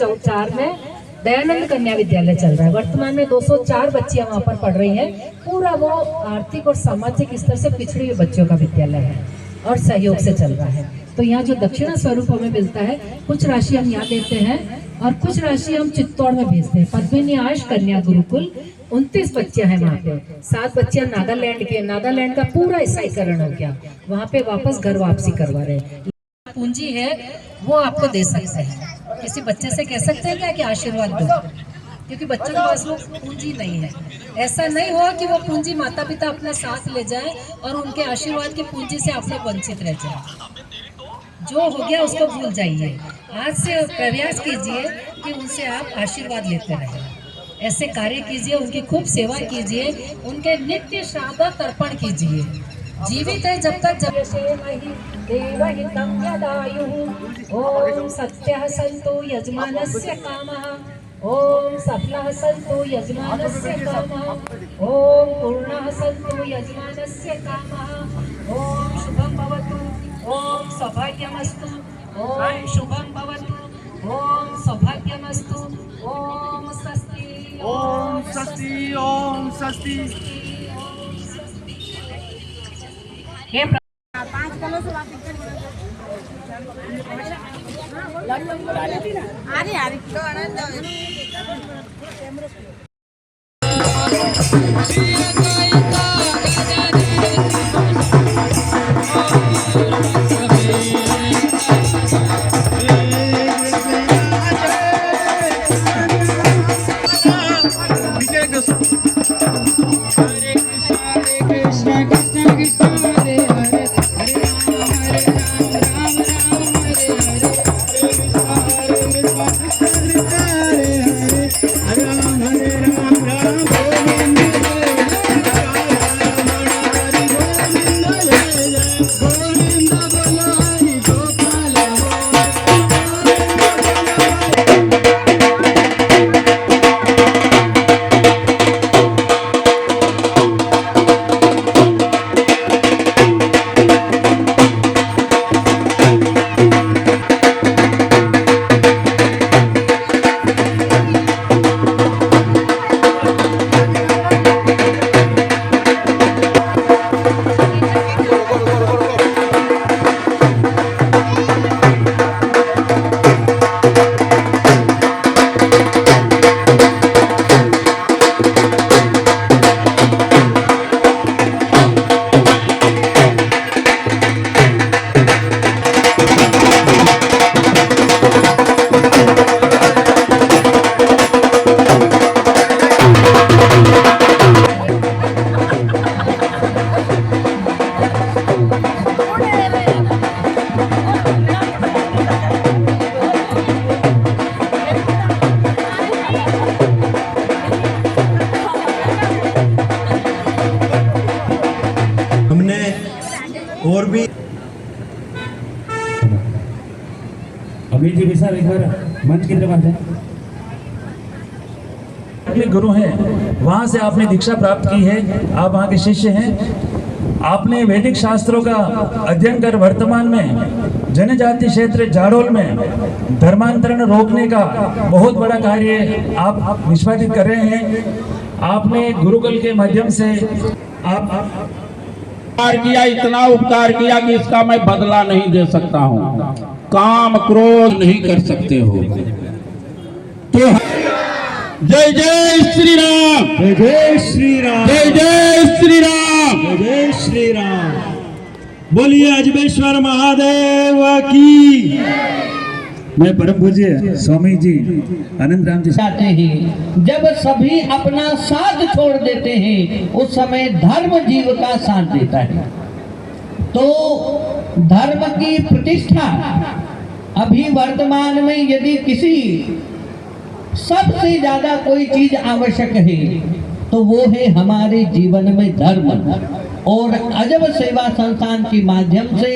2004 में दयानंद कन्या विद्यालय चल रहा है। वर्तमान में 204 बच्चियां वहां पर पढ़ रही हैं। पूरा वो आर्थिक और सामाजिक स्तर से पिछड़ी हुई बच्चियों का विद्यालय है और सहयोग से चल रहा है। तो यहाँ जो दक्षिणा स्वरूप हमें मिलता है, कुछ राशि हम यहाँ देते हैं और कुछ राशि हम चित्तौड़ में भेजते हैं। पद्मिनी आश कन्या गुरुकुल 29 बच्चियां हैं वहाँ पे, 7 बच्चियां नागालैंड के, नागालैंड का पूरा ईसाईकरण हो गया, वहाँ पे वापस घर वापसी करवा रहे हैं। पूंजी है वो आपको दे सकते हैं। किसी बच्चे से कह सकते हैं क्या कि आशीर्वाद दो, क्योंकि बच्चों के पास वो पूंजी नहीं है। ऐसा नहीं हो कि वो पूंजी माता पिता अपने साथ ले जाए और उनके आशीर्वाद की पूंजी से आप लोग वंचित रह जाए। जो हो गया उसको भूल जाइए। आज से प्रयास कीजिए कि उनसे आप आशीर्वाद लेते रहें। ऐसे कार्य कीजिए, उनकी खूब सेवा कीजिए, उनके नित्य श्राद्ध तर्पण कीजिए। जीवित है जब तक ओम सत्यः सन्तु यजमानस्य कामः, ओम सफलः सन्तु यजमानस्य कामः, ओम पूर्णः सन्तु यजमानस्य कामः, ओम शुभं भवतु, ओम सौभाग्यमस्तु, ओम शुभं भवतु, ओम सौभाग्यमस्तु, ओम स्वस्ति, ओम स्वस्ति, ओम स्वस्ति। और भी अमीर जी विशाल एक बार मंच की तरफ आते हैं। अपने गुरु हैं, वहां से आपने दीक्षा प्राप्त की है, आप वहां के शिष्य हैं। आपने वैदिक शास्त्रों का अध्ययन कर वर्तमान में जनजाति क्षेत्र जाडोल में धर्मांतरण रोकने का बहुत बड़ा कार्य आप निष्पादित कर रहे हैं। आपने गुरुकुल के माध्यम से आप उपकार किया, इतना उपकार किया कि इसका मैं बदला नहीं दे सकता हूँ। काम क्रोध नहीं कर सकते हो। तो जय जय श्री राम, जय जय श्री राम, जय जय श्री राम, जय जय श्री राम। बोलिए अजमेश्वर महादेव की। मैं परम पूज्य स्वामी जी आनंद राम जी चाहते हैं। जब सभी अपना साथ छोड़ देते हैं उस समय धर्म जीव का साथ देता है। तो धर्म की प्रतिष्ठा अभी वर्तमान में यदि किसी सबसे ज्यादा कोई चीज आवश्यक है तो वो है हमारे जीवन में धर्म। और अजब सेवा संस्थान के माध्यम से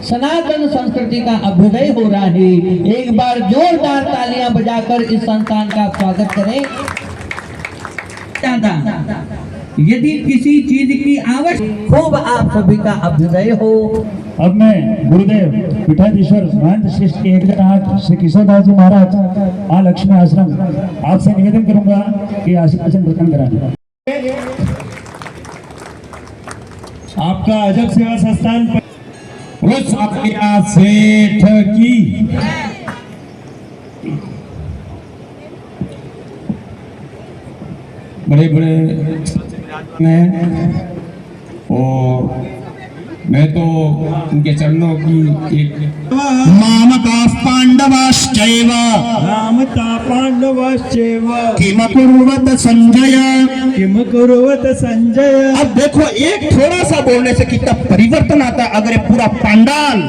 सनातन संस्कृति का अभ्युदय हो रहा है। एक बार जोरदार तालियां बजाकर इस संस्थान का स्वागत करें। यदि किसी चीज की आवश्यक खूब आप सभी का अभ्युदय हो। अब मैं गुरुदेव पीठाधीश्वर महंत श्रेष्ठ के एकनाथ श्री किशोरदास जी महाराज महालक्ष्मी आश्रम आपसे निवेदन करूंगा कि आशीर्वचन प्रदान कराएं। आपका अजब सेवा संस्थान उस अखिया सेठ की बड़े बड़े हैं और मैं तो उनके चरणों की एक मामकाः पांडवाश्चैव रामता पांडवाश्चैव किमकुर्वत संजय। किम कुर्वत संजय। अब देखो एक थोड़ा सा बोलने से कितना परिवर्तन आता है। अगर ये पूरा पंडाल,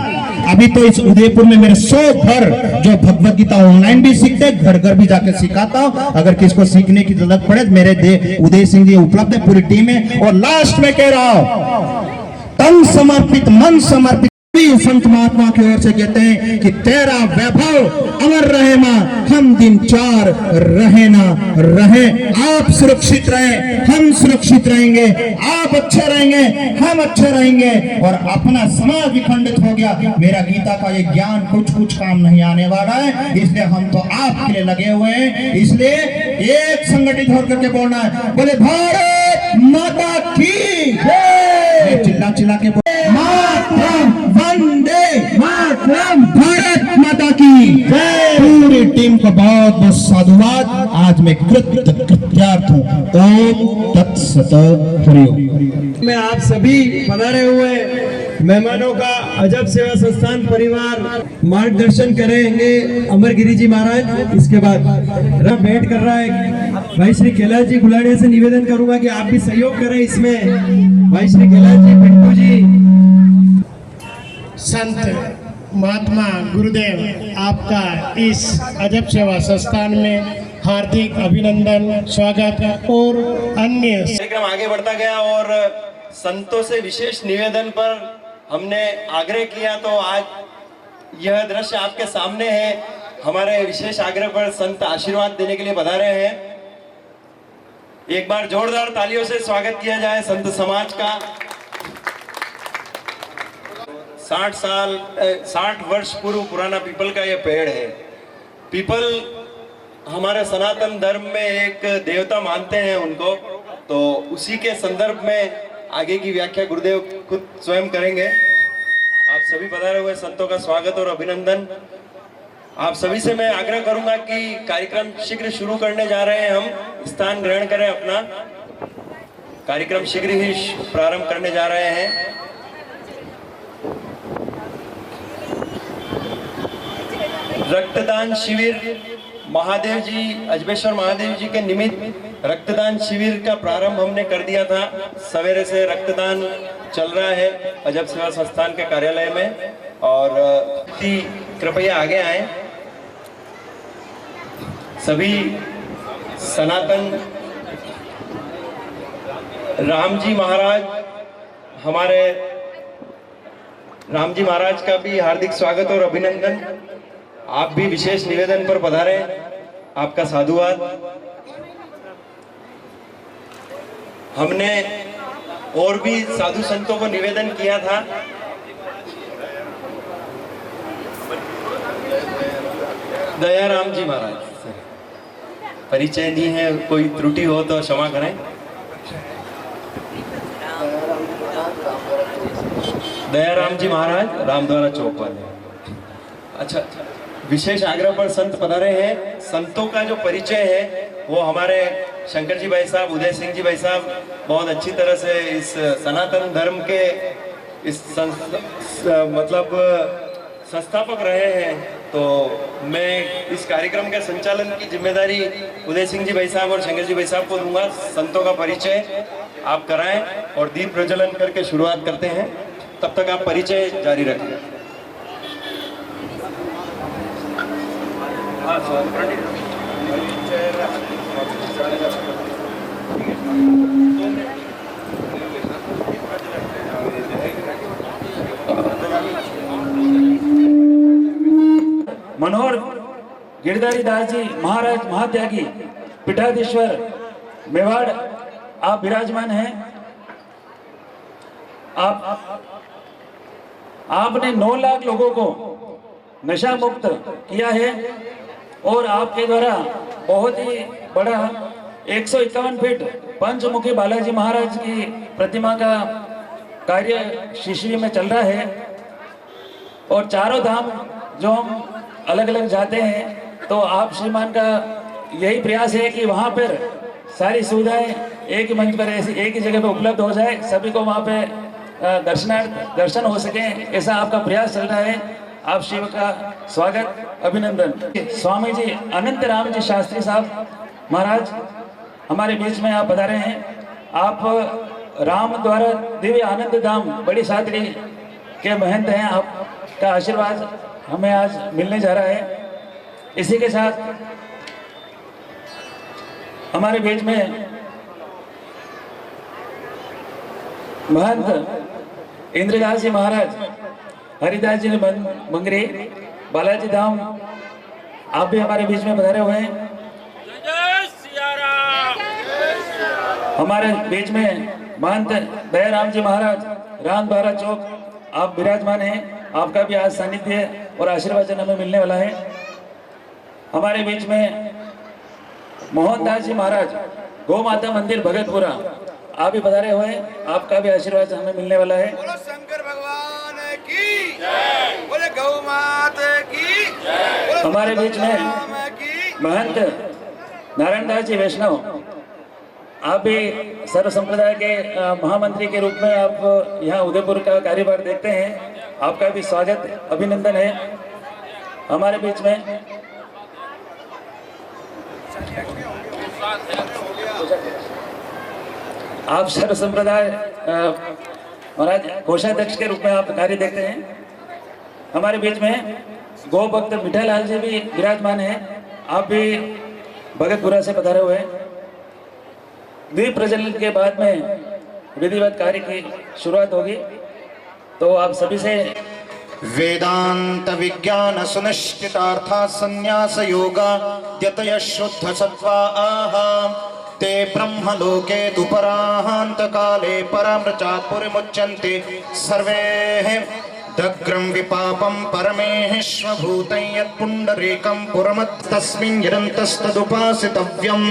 अभी तो इस उदयपुर में मेरे 100 घर जो भगवत गीता ऑनलाइन भी सीखते, घर घर भी जाकर सिखाता हूं। अगर किसको सीखने की जरूरत पड़े मेरे उदय सिंह जी उपलब्ध है, पूरी टीम है। और लास्ट में कह रहा हूं, तन समर्पित मन समर्पित संत महात्मा की ओर से कहते हैं कि तेरा वैभव अमर रहे मां, हम दिन चार रहे ना रहे। आप सुरक्षित रहे, हम सुरक्षित रहेंगे, आप अच्छे रहेंगे, हम अच्छे रहेंगे। और अपना समाज विखंडित हो गया, मेरा गीता का ये ज्ञान कुछ काम नहीं आने वाला है। इसलिए हम तो आपके लिए लगे हुए हैं। इसलिए एक संगठित होकर के बोलना है, बोले भारत माता की जय। चिल्ला चिल्ला के मातरम, वंदे मातरम, भारत माता की जय। पूरी टीम को बहुत बहुत साधुवाद। आज मैं कृत्यार्थ हूँ। ओम तत्सत हरिओम। मैं आप सभी पधारे हुए मेहमानों का अजब सेवा संस्थान परिवार मार्गदर्शन करेंगे अमरगिरी जी महाराज। इसके बाद भेंट कर रहा है भाई श्री कैलाश जी गुलाड़िया से निवेदन करूंगा कि आप भी सहयोग करें इसमें। भाई श्री कैलाश जी, पिंटू जी। संत महात्मा गुरुदेव आपका इस अजब सेवा संस्थान में हार्दिक अभिनंदन, स्वागत और अन्य। कार्यक्रम आगे बढ़ता गया और संतों से विशेष निवेदन पर हमने आग्रह किया, तो आज यह दृश्य आपके सामने है। हमारे विशेष आग्रह पर संत आशीर्वाद देने के लिए पधारे हैं। एक बार जोरदार तालियों से स्वागत किया जाए संत समाज का। 60 वर्ष पूर्व पुराना पीपल का यह पेड़ है। पीपल हमारे सनातन धर्म में एक देवता मानते हैं उनको, तो उसी के संदर्भ में आगे की व्याख्या गुरुदेव खुद स्वयं करेंगे। आप सभी पधारे हुए संतों का स्वागत और अभिनंदन। आप सभी से मैं आग्रह करूंगा कि कार्यक्रम शीघ्र शुरू करने जा रहे हैं। हम स्थान ग्रहण करें अपना। कार्यक्रम शीघ्र ही प्रारंभ करने जा रहे हैं। रक्तदान शिविर महादेव जी, अजबेश्वर महादेव जी के निमित्त रक्तदान शिविर का प्रारंभ हमने कर दिया था। सवेरे से रक्तदान चल रहा है अजब सेवा संस्थान के कार्यालय में। और कृपया आगे आए। सभी सनातन राम जी महाराज, हमारे राम जी महाराज का भी हार्दिक स्वागत और अभिनंदन। आप भी विशेष निवेदन पर पधारे, आपका साधुवाद। हमने और भी साधु संतों को निवेदन किया था। दयाराम जी महाराज परिचय नहीं है, कोई त्रुटि हो तो क्षमा करें। दयाराम जी महाराज रामद्वारा चौक वाले। अच्छा, विशेष आग्रह पर संत पधारे हैं। संतों का जो परिचय है वो हमारे शंकर जी भाई साहब, उदय सिंह जी भाई साहब बहुत अच्छी तरह से इस सनातन धर्म के इस संस्थापक रहे हैं। तो मैं इस कार्यक्रम के संचालन की जिम्मेदारी उदय सिंह जी भाई साहब और शंकर जी भाई साहब को दूंगा। संतों का परिचय आप कराएं और दीप प्रज्वलन करके शुरुआत करते हैं। तब तक आप परिचय जारी रखें। मनोहर गिरधारी दास जी महाराज महात्यागी पीठाधीश्वर मेवाड़ आप विराजमान हैं। आपने 9 लाख लोगों को नशा मुक्त किया है और आपके द्वारा बहुत ही बड़ा 151 फीट पंचमुखी बालाजी महाराज की प्रतिमा का कार्य शिशवी में चल रहा है। और चारों धाम जो हम अलग अलग जाते हैं तो आप श्रीमान का यही प्रयास है कि वहाँ पर सारी सुविधाएं एक ही मंच पर एक ही जगह पर उपलब्ध हो जाए, सभी को वहाँ पे दर्शन हो सके, ऐसा आपका प्रयास चल रहा है। आप शिव का स्वागत, अभिनंदन। स्वामी जी अनंत राम जी शास्त्री साहब महाराज हमारे बीच में आप पधारे हैं। आप राम द्वारा दिव्य आनंद धाम बड़ी सादरी के महंत हैं। आपका आशीर्वाद हमें आज मिलने जा रहा है। इसी के साथ हमारे बीच में महंत इंद्रदास जी महाराज, हरिदास जी मंगरे, बालाजी धाम, आप भी हमारे बीच में पधारे हुए हैं। हमारे बीच में महंत दयाराम जी महाराज, राम द्वारा चौक, आप विराजमान हैं। आपका भी आज सानिध्य और आशीर्वाद हमें मिलने वाला है। हमारे बीच में मोहनदास जी महाराज, गौ माता मंदिर भगतपुरा, आप भी पधारे हुए हैं। आपका भी आशीर्वाद हमें मिलने वाला है। बोलो शंकर भगवान की जय, बोले गौ माता की जय। हमारे बीच में महंत नारायण दास जी वैष्णव, आप भी सर्व संप्रदाय के महामंत्री के रूप में आप यहाँ उदयपुर का कार्यभार देखते हैं। आपका भी स्वागत, अभिनंदन है। हमारे बीच में आप सर्व संप्रदाय महाराज कोषाध्यक्ष के रूप में आप कार्य देखते हैं। हमारे बीच में गौ भक्त मिठालाल जी भी विराजमान हैं। आप भी भगतपुरा से पधारे हुए हैं। दीप प्रज्वलन के बाद में विधिवत कार्य की शुरुआत होगी, तो आप सभी से वेदांत विज्ञान सुनिश्चितार्था संन्यास योगा यतय शुद्ध सत्वा आहा ते ब्रह्मलोके दुपराहांत काले परामृचात् पुरिमुच्यन्ते सर्वे दग्रं विपापं परमेश्वभूतं यत्पुण्डरीकं पुरमत्तस्मिन् यदन्तस्तदुपासितव्यम्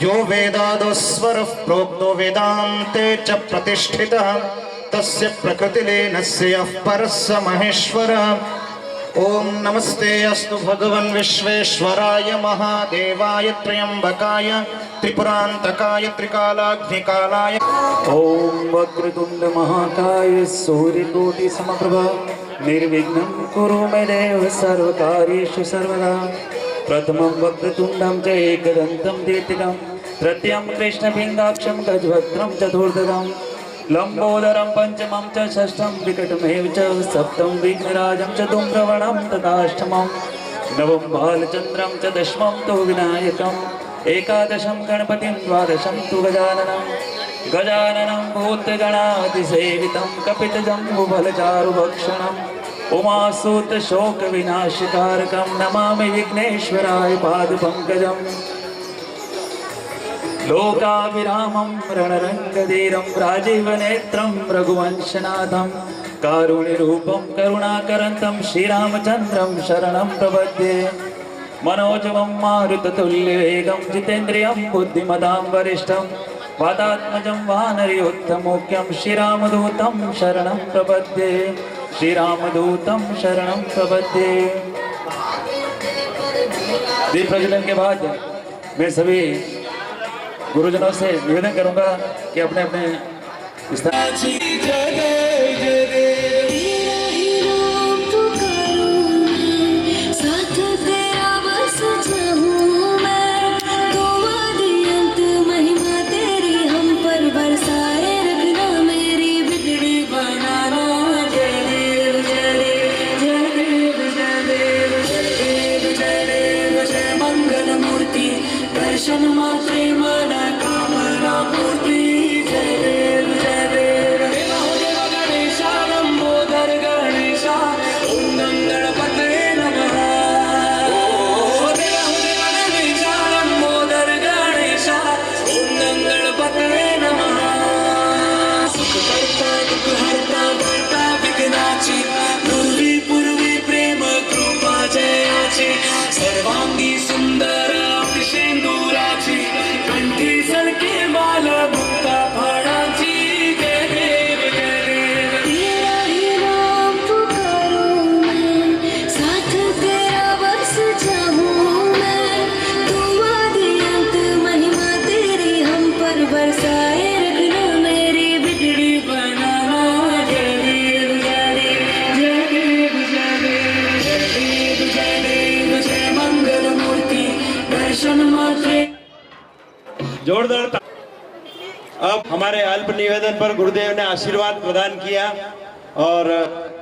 यो वेदादस्वरः प्रोक्तो वेदान्ते च प्रतिष्ठितः तस्य प्रकृतिलीनस्य यः परः स महेश्वरः। ओम नमस्ते अस्तु भगवन् विश्वेश्वराय महादेवाय त्र्यंबकाय त्रिपुरांतकाय त्रिकालाग्निकालाय। ओम वक्रतुंड महाकाय सूर्यकोटि समप्रभा निर्विघ्नं कुरु मे देव सर्वकार्येषु सर्वदा। प्रथमं वक्रतुंडं च एकदन्तं दीर्घं तृतीयं कृष्णपिङ्गाक्षं गजवक्त्रं चतुर्दशं लंबोदरं पंचमं च षष्ठं विकटमेव च सप्तमं विघ्नराजं च धूम्रवर्णं तथाष्टमं नवम बालचन्द्रं च दशमं तु विनायकम् एकादशं गणपतिं द्वादशं तु गजाननं भूतगणातिसेवितं कपितजम्बुफलचारुभक्षणम् उमासुतशोकविनाशकारकं नमामि विघ्नेश्वराय पादपङ्कजम्। लोकाभिरामं रणरङ्गधीरं राजीवनेत्रं रघुवंशनाथं कारुण्यरूपं करुणाकरन्तं श्रीरामचन्द्रं शरणं प्रपद्ये। मनोजवं मारुततुल्यवेगं जितेन्द्रियं बुद्धिमतां वरिष्ठं वातात्मजं वानरयोत्तमोख्यं श्रीरामदूतं शरणं प्रपद्ये। श्रीरामदूतं शरणं प्रपद्ये। दीप प्रज्वलन के बाद मैं सभी गुरुजनों से निवेदन करूंगा कि अपने अपने स्थान जोरदार। अब हमारे अल्प निवेदन पर गुरुदेव ने आशीर्वाद प्रदान किया और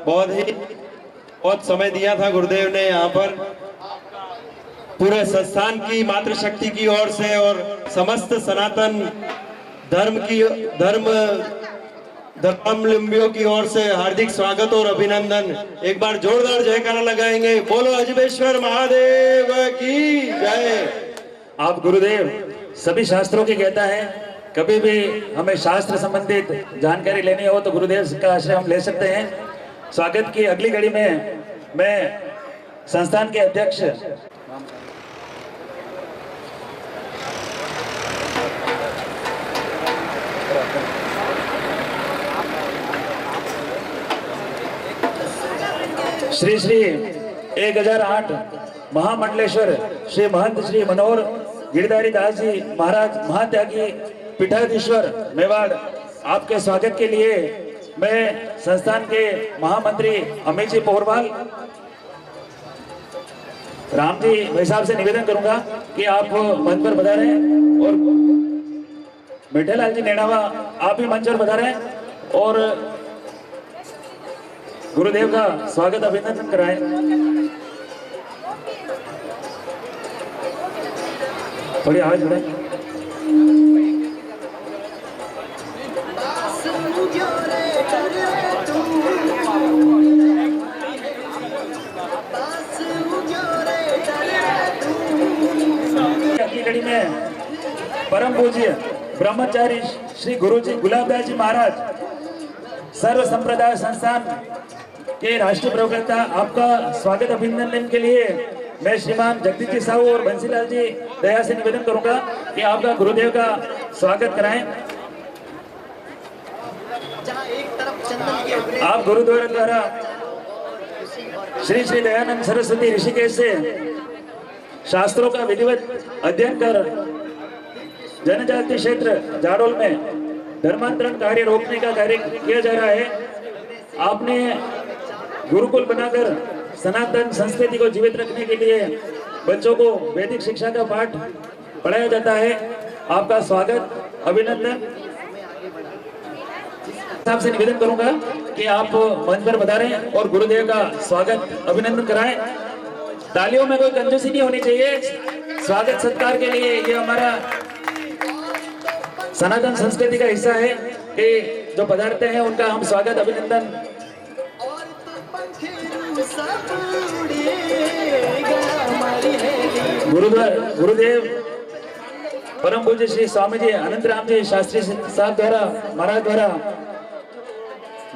बहुत समय दिया था गुरुदेव ने यहाँ पर पूरे संस्थान की मातृशक्ति की ओर से और समस्त सनातन धर्मावलंबियों की ओर से हार्दिक स्वागत और अभिनंदन। एक बार जोरदार जयकारा लगाएंगे। बोलो अजबेश्वर महादेव की जय। आप गुरुदेव सभी शास्त्रों की कहता है, कभी भी हमें शास्त्र संबंधित जानकारी लेनी हो तो गुरुदेव का आश्रय हम ले सकते हैं। स्वागत की अगली घड़ी में मैं संस्थान के अध्यक्ष श्री श्री 1008 महामंडलेश्वर श्री महंत श्री मनोहर गिरधारी दास जी महाराज महात्यागी पीठाधीश्वर मेवाड़, आपके स्वागत के लिए मैं संस्थान के महामंत्री अमित जी पोरवाल राम जी भाई साहब से निवेदन करूंगा कि आप मंच पर बता रहे हैं और मिठेलाल जी नेणावा आप भी मंच पर बता रहे हैं और गुरुदेव का स्वागत अभिनंदन कराएं। थोड़ी आवाज बढ़ाएं। अगली कड़ी में परम पूज्य ब्रह्मचारी श्री गुरुजी गुलाबदास जी महाराज सर्व संप्रदाय संस्थान के राष्ट्रीय प्रवक्ता, आपका स्वागत अभिनंदन के लिए मैं श्रीमान जगदीश जी साहू और बंसीलाल जी दया से निवेदन करूंगा कि आपका गुरुदेव का स्वागत कराएं। आप गुरुद्वारा द्वारा श्री श्री दयानंद सरस्वती ऋषिकेश से शास्त्रों का विधिवत अध्ययन कर जनजाति क्षेत्र जाडोल में धर्मांतरण कार्य रोकने का कार्य किया जा रहा है। आपने गुरुकुल बनाकर सनातन संस्कृति को जीवित रखने के लिए बच्चों को वैदिक शिक्षा का पाठ पढ़ाया जाता है। आपका स्वागत अभिनंदन। आपसे निवेदन करूंगा कि आप मंच पर बता रहे हैं और गुरुदेव का स्वागत अभिनंदन कराएं। तालियों में कोई कंजूसी नहीं होनी चाहिए। स्वागत सत्कार के लिए ये हमारा सनातन संस्कृति का हिस्सा है कि जो पधारते हैं उनका हम स्वागत अभिनंदन। गुरुदेव परम पूज्य श्री स्वामी जी अनंत राम जी शास्त्री साहब द्वारा महाराज द्वारा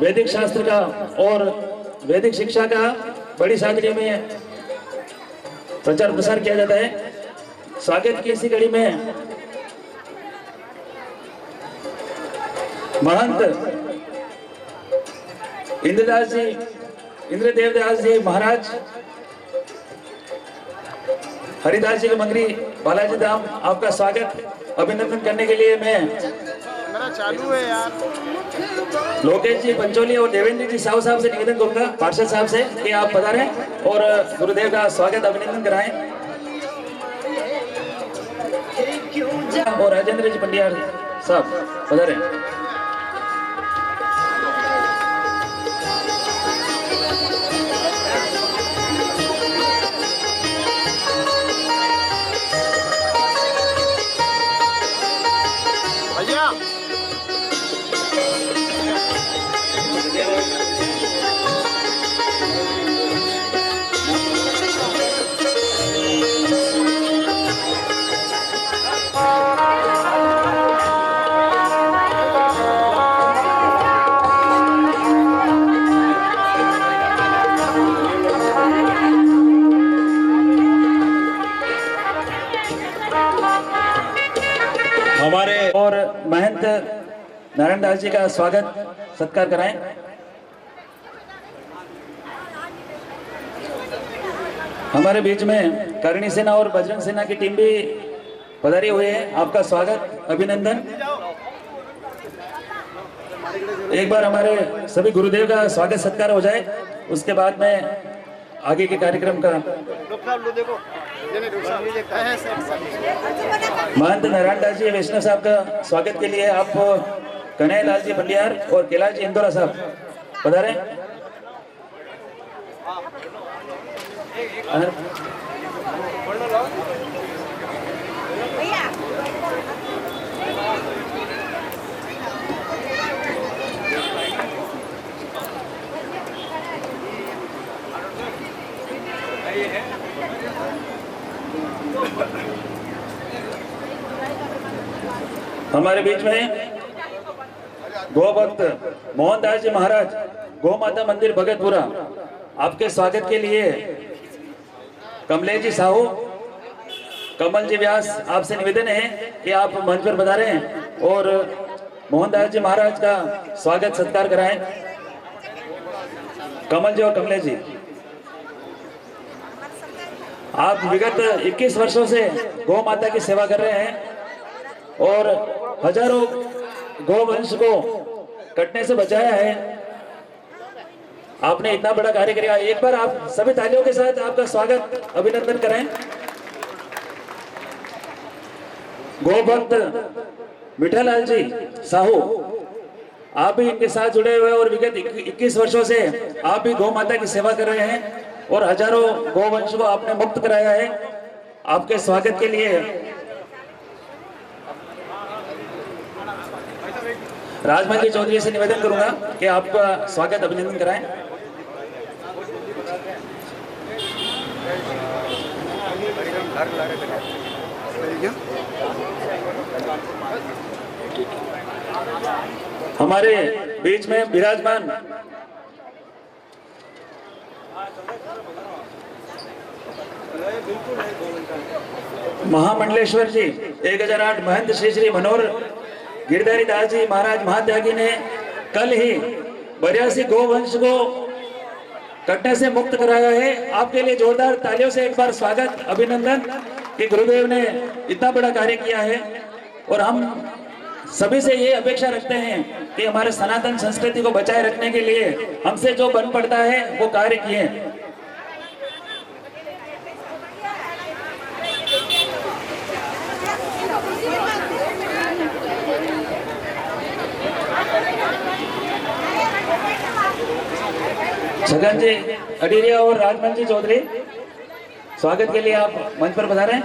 वैदिक शास्त्र का और वैदिक शिक्षा का बड़ी सादगी में प्रचार प्रसार किया जाता है। स्वागत की इसी कड़ी में महंत इंद्रदास जी इंद्रदेव दास जी महाराज हरिदास जी के मंगरी बालाजी धाम, आपका स्वागत अभिनंदन करने के लिए मैं मेरा चालू है यार। लोकेश जी पंचोली और देवेंद्र जी साहू साहब से निवेदन करूंगा पार्षद साहब से कि आप पधारें और गुरुदेव का स्वागत अभिनंदन कराएं। और राजेंद्र जी पंडिया साहब पधारें। भैया हमारे और महंत नारायण दास जी का स्वागत सत्कार कराएं। हमारे बीच में करणी सेना और बजरंग सेना की टीम भी पधारी हुई है, आपका स्वागत अभिनंदन। एक बार हमारे सभी गुरुदेव का स्वागत सत्कार हो जाए, उसके बाद में आगे के कार्यक्रम का महंत नारायण दास जी वैष्णव साहब का स्वागत के लिए आप कन्हैया लाल जी बलियार और कैलाश जी इंदौरा साहब पधारे। हमारे बीच में गौ भक्त मोहनदास जी महाराज गौ माता मंदिर भगतपुरा, आपके स्वागत के लिए कमलेश जी साहू, कमल जी व्यास, आपसे निवेदन है कि आप मंच पर पधारें और मोहनदास जी महाराज का स्वागत सत्कार कराएं। कमल जी और कमलेश जी, आप विगत 21 वर्षों से गौ माता की सेवा कर रहे हैं और हजारों गौ वंश को कटने से बचाया है। आपने इतना बड़ा कार्य किया। एक बार आप सभी तालियों के साथ आपका स्वागत, अभिनंदन करें। गौ भक्त मिठालाल जी साहू, आप भी इनके साथ जुड़े हुए और विगत 21 वर्षों से आप भी गौ माता की सेवा कर रहे हैं और हजारों गौ वंश को आपने मुक्त कराया है। आपके स्वागत के लिए राजमल जी चौधरी से निवेदन करूंगा कि आपका स्वागत, अभिनंदन कराएं। हमारे बीच में विराजमान महामंडलेश्वर जी 1008 महंत श्री श्री मनोहर गिरधारी दास जी महाराज महात्यागी ने कल ही 82 गोवंश को कटने से मुक्त कराया है। आपके लिए जोरदार तालियों से एक बार स्वागत, अभिनंदन कि गुरुदेव ने इतना बड़ा कार्य किया है। और हम सभी से ये अपेक्षा रखते हैं कि हमारे सनातन संस्कृति को बचाए रखने के लिए हमसे जो बन पड़ता है वो कार्य किए। छगन जी अडीरिया और राजमल जी चौधरी, स्वागत के लिए आप मंच पर पधारे हैं।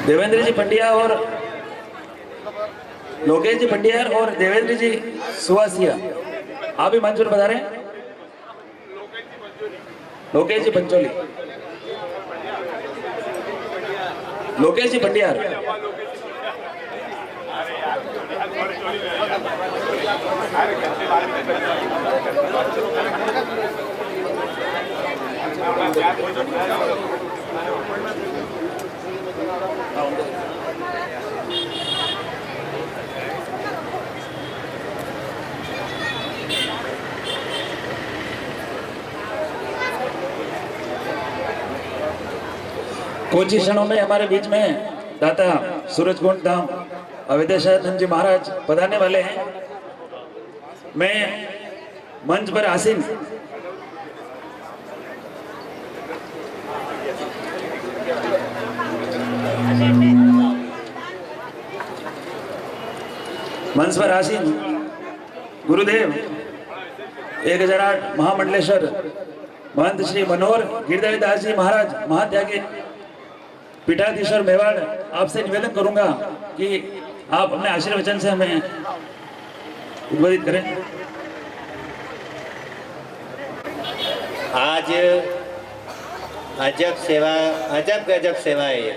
देवेंद्र जी पंडिया और लोकेश जी पंडिया और देवेंद्र जी सुवासिया, आप भी मंच पर बता रहे हैं। लोकेश जी पंचोली, लोकेश जी पंडियार, कुछ ही क्षणों में हमारे बीच में दाता सूरजकुंड धाम अवधेशानंद जी महाराज पधारने वाले हैं। मैं मंच पर आसीन गुरुदेव 1008 महामंडलेश्वर महंत श्री मनोहर गिरधारी दास जी महाराज महात्यागी पीठाधीश्वर मेवाड़, आपसे निवेदन करूंगा कि आप अपने आशीर्वचन से हमें उद्बोधित करें। आज अजब सेवा, अजब गजब सेवा है ये।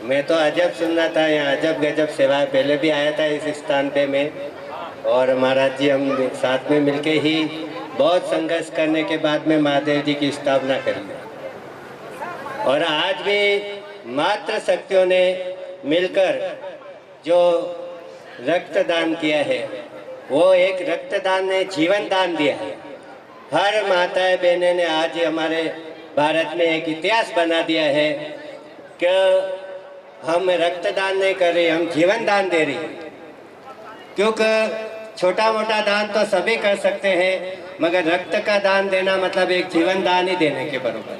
मैं तो अजब सुन रहा था, यहाँ अजब गजब सेवा है। पहले भी आया था इस स्थान पे मैं और महाराज जी हम साथ में मिलके ही बहुत संघर्ष करने के बाद में महादेव जी की स्थापना करी। और आज भी मातृ शक्तियों ने मिलकर जो रक्तदान किया है, वो एक रक्तदान ने जीवन दान दिया है। हर माताएं बहनें ने आज हमारे भारत में एक इतिहास बना दिया है कि हम रक्तदान नहीं कर रहे, हम जीवन दान दे रही। क्योंकि छोटा मोटा दान तो सभी कर सकते हैं, मगर रक्त का दान देना मतलब एक जीवन दान ही देने के बराबर।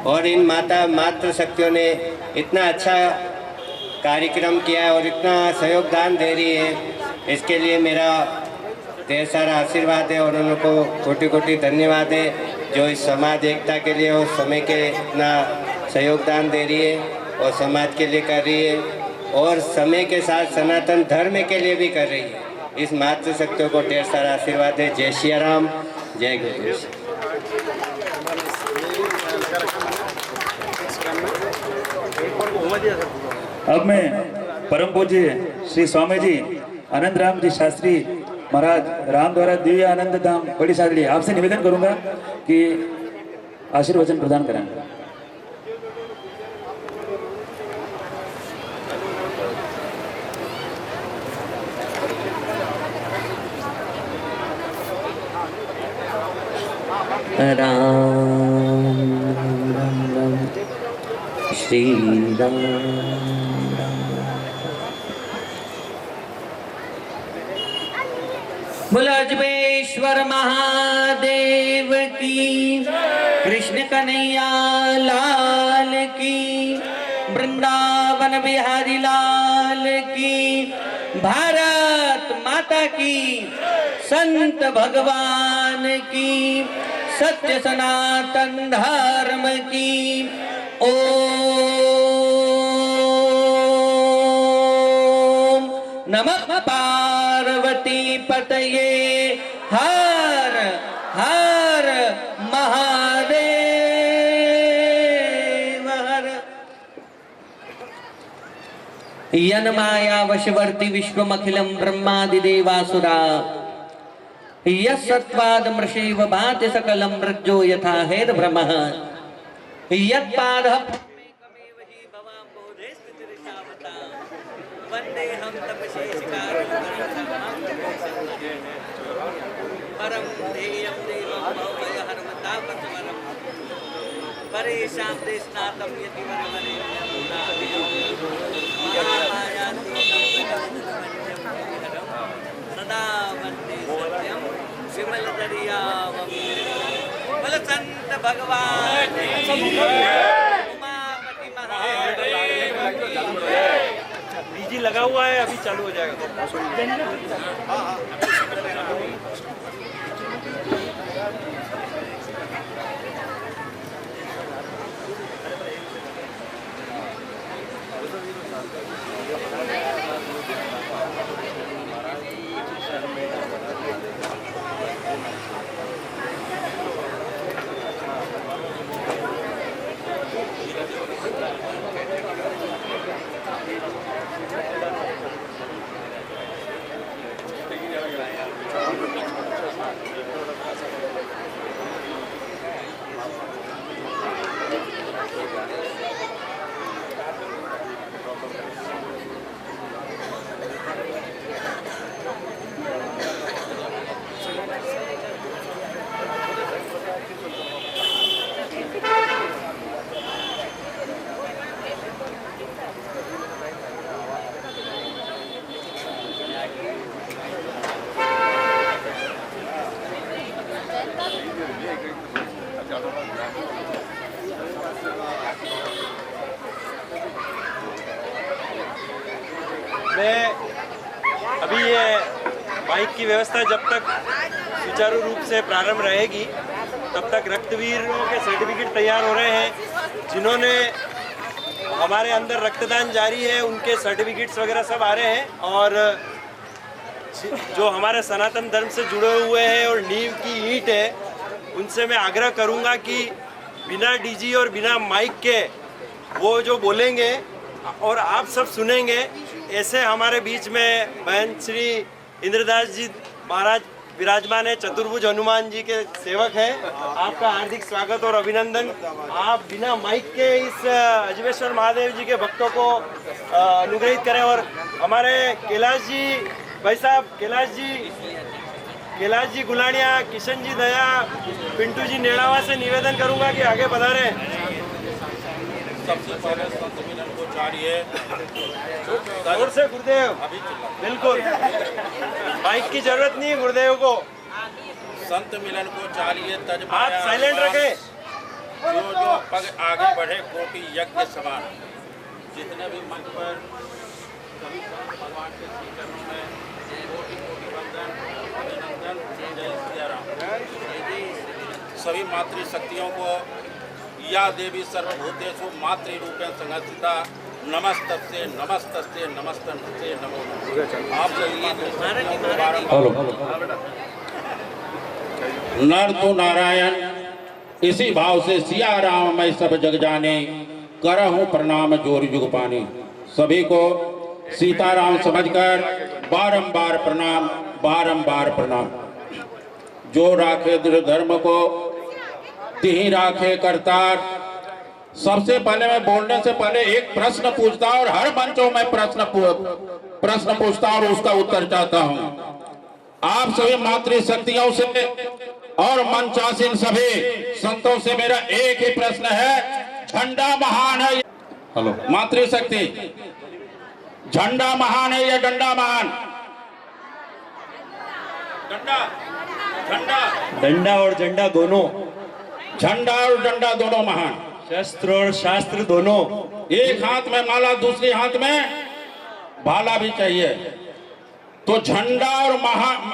और इन मातृशक्तियों ने इतना अच्छा कार्यक्रम किया है और इतना सहयोग दान दे रही है, इसके लिए मेरा ढेर सारा आशीर्वाद है और उनको कोटि कोटि धन्यवाद है जो इस समाज एकता के लिए और समय के इतना सहयोग दान दे रही है और समाज के लिए कर रही है और समय के साथ सनातन धर्म के लिए भी कर रही है। इस मातृशक्तियों को ढेर सारा आशीर्वाद है। जय श्री राम, जय गणेश। अब मैं परम पूज्य श्री स्वामी जी आनंद राम जी शास्त्री महाराज राम द्वारा दिव्य आनंद धाम बड़ी सादड़ी आपसे निवेदन करूंगा कि आशीर्वचन प्रदान करें। राम राम राम श्री राम राम। बोलो अजमेश्वर महादेव की, कृष्ण कन्हैया लाल की, वृंदावन बिहारी लाल की, भारत माता की, संत भगवान की, सत्य सनातन धर्म की। ओम नमः पार्वती पतये हर हर महादेव हर। यन्माया वशवर्ती विश्वमखिलं ब्रह्मादिदेवासुरा, यत्सत्त्वादमृषैव भाति सकलं मृत्यो यथा हेदभ्रमः, यत्पादः प्रमेकमेव हि भवाम्बोधे स्थितिरिचावता, वन्देऽहं तपशेषिकारं परं ध्येयं देवं भवभयहर्मतापस्मरं, परेषां देशनाथं यतिवरवरेण्यं सदा वन्दे सत्यं विमलदरियावं। बोल संत भगवान उमापति महादेव की। डीजी लगा हुआ है, अभी चालू हो जाएगा। मैं अभी ये माइक की व्यवस्था जब तक सुचारू रूप से प्रारंभ रहेगी तब तक रक्तवीरों के सर्टिफिकेट तैयार हो रहे हैं। जिन्होंने हमारे अंदर रक्तदान जारी है उनके सर्टिफिकेट्स वगैरह सब आ रहे हैं, और जो हमारे सनातन धर्म से जुड़े हुए हैं और नींव की ईंट है उनसे मैं आग्रह करूंगा कि बिना डीजी और बिना माइक के वो जो बोलेंगे और आप सब सुनेंगे, ऐसे हमारे बीच में बहन श्री इंद्रदास जी महाराज विराजमान है, चतुर्भुज हनुमान जी के सेवक हैं। आपका हार्दिक स्वागत और अभिनंदन। आप बिना माइक के इस अजमेश्वर महादेव जी के भक्तों को अनुग्रहित करें। और हमारे कैलाश जी भाई साहब, कैलाश जी कैलाश जी गुलानिया, किशन जी दया, पिंटू जी नेड़ावा से निवेदन करूंगा कि आगे पधारें। सबसे पहले संत मिलन को चाहिए जोर से गुरुदेव, बिल्कुल माइक की जरूरत नहीं है गुरुदेव को। संत मिलन को चाहिए तज आप साइलेंट रखें। जो जो पग आगे बढ़े कोटि यज्ञ समान। जितने भी मंच पर सभी भगवान के श्री चरणों में कोटि कोटि वंदन अभिनंदन, जय सिया राम। सभी मातृशक्तियों को या देवी सर्वभूतेषु मातृरूपेण संस्थिता नमस्तस्ते नमस्तस्ते नमस्तस्ते नमो नमः। आप नर तो नारायण, इसी भाव से सिया राम मैं सब जग जाने, करहूं प्रणाम जोर जुग पाने। सभी को सीताराम समझकर बारंबार प्रणाम, बारंबार प्रणाम। जो राखे दृढ़ धर्म को तिहि राखे करतार। सबसे पहले मैं बोलने से पहले एक प्रश्न पूछता हूं और हर मंचों में प्रश्न पूछता हूं और उसका उत्तर चाहता हूं। आप सभी मातृशक्तियों से और मंचासीन सभी संतों से मेरा एक ही प्रश्न है, झंडा महान है? हेलो मातृशक्ति, झंडा महान है या डंडा महान? डंडा, झंडा, डंडा और झंडा दोनों, झंडा और डंडा दोनों महान। शस्त्र और शास्त्र दोनों। एक हाथ में माला, दूसरे हाथ में भाला भी चाहिए। तो झंडा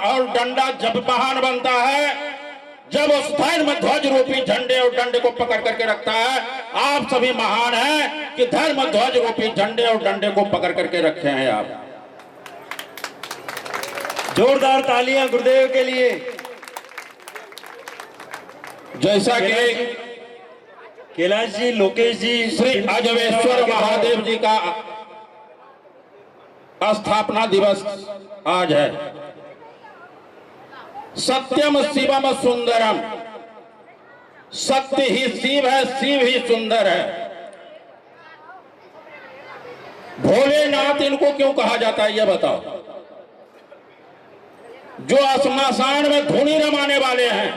और डंडा जब महान बनता है जब उस धर्म ध्वज रूपी झंडे और डंडे को पकड़ करके रखता है। आप सभी महान हैं कि धर्म ध्वज रूपी झंडे और डंडे को पकड़ करके रखे हैं आप। जोरदार तालियां गुरुदेव के लिए। जैसा कि कैलाश जी, लोकेश जी, श्री अजवेश्वर महादेव जी का स्थापना दिवस आज है। सत्यम शिवम सुंदरम, सत्य ही शिव है, शिव ही सुंदर है। भोलेनाथ इनको क्यों कहा जाता है ये बताओ? जो श्मशान में धुनी रमाने वाले हैं,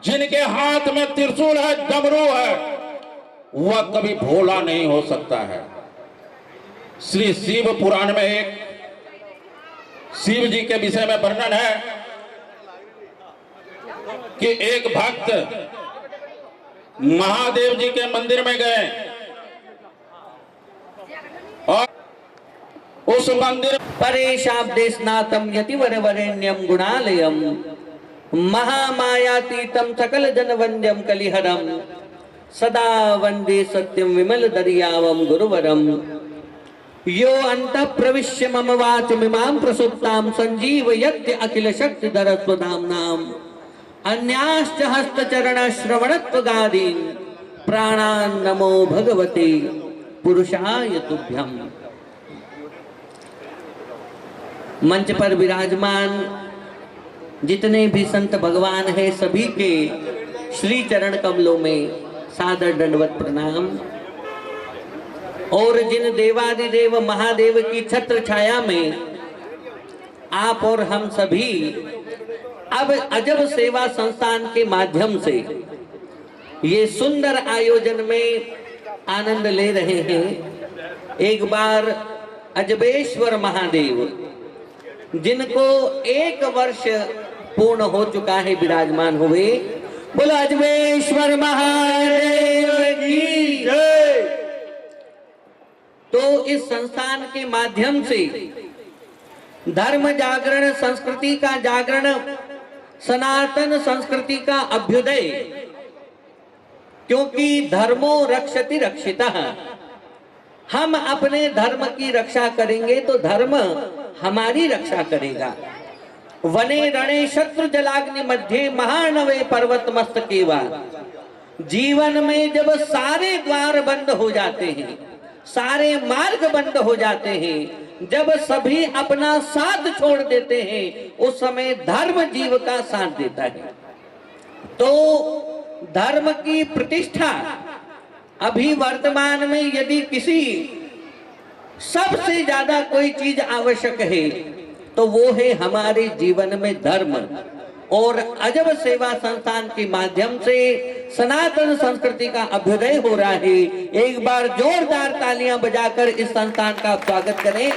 जिनके हाथ में त्रिशूल है, डमरू है, वह कभी भोला नहीं हो सकता है। श्री शिव पुराण में एक शिव जी के विषय में वर्णन है कि एक भक्त महादेव जी के मंदिर में गए और उस मंदिर परेशाब्देशनाथम यतिवर वरेण्यम गुणालयम महामायातीतम सकल जन वंद्यम कलिहरम सदा वंदे सत्यम विमल दरियावम गुरुवरम यो अंतः प्रविश्य मम वाचमिमां प्रसुप्तां संजीवयत्य अखिल शक्ति धरस्वधाम्नां अन्याश्च हस्तचरण श्रवणत्वगादीन् प्राणान् नमो भगवते पुरुषाय तुभ्यम्। मंच पर विराजमान जितने भी संत भगवान हैं सभी के श्री चरण कमलों में सादर दंडवत प्रणाम। और जिन देवादिदेव महादेव की छत्र छाया में आप और हम सभी अब अजब सेवा संस्थान के माध्यम से ये सुंदर आयोजन में आनंद ले रहे हैं। एक बार अजबेश्वर महादेव जिनको 1 वर्ष पूर्ण हो चुका है विराजमान हुए, बोलो अजबेश्वर महादेव की जय। तो इस संस्थान के माध्यम से धर्म जागरण, संस्कृति का जागरण, सनातन संस्कृति का अभ्युदय, क्योंकि धर्मो रक्षति रक्षितः। हम अपने धर्म की रक्षा करेंगे तो धर्म हमारी रक्षा करेगा। वने रणे शत्रु जलाग्नि मध्य महानवे पर्वत मस्तकेवा। जीवन में जब सारे द्वार बंद हो जाते हैं, सारे मार्ग बंद हो जाते हैं, जब सभी अपना साथ छोड़ देते हैं, उस समय धर्म जीव का साथ देता है। तो धर्म की प्रतिष्ठा अभी वर्तमान में यदि किसी सबसे ज्यादा कोई चीज आवश्यक है तो वो है हमारे जीवन में धर्म। और अजब सेवा संस्थान के माध्यम से सनातन संस्कृति का अभ्युदय हो रहा है। एक बार जोरदार तालियां बजाकर इस संस्थान का स्वागत करें।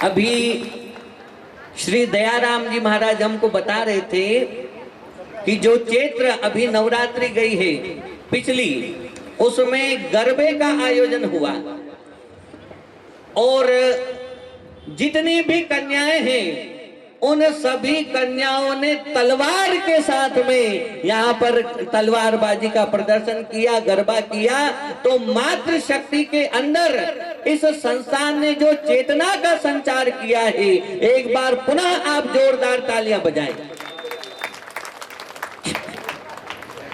अभी श्री दयाराम जी महाराज हमको बता रहे थे कि जो चैत्र अभी नवरात्रि गई है पिछली, उसमें गरबे का आयोजन हुआ और जितनी भी कन्याएं हैं उन सभी कन्याओं ने तलवार के साथ में यहाँ पर तलवारबाजी का प्रदर्शन किया, गरबा किया। तो मातृशक्ति के अंदर इस संस्थान ने जो चेतना का संचार किया है, एक बार पुनः आप जोरदार तालियां बजाएं।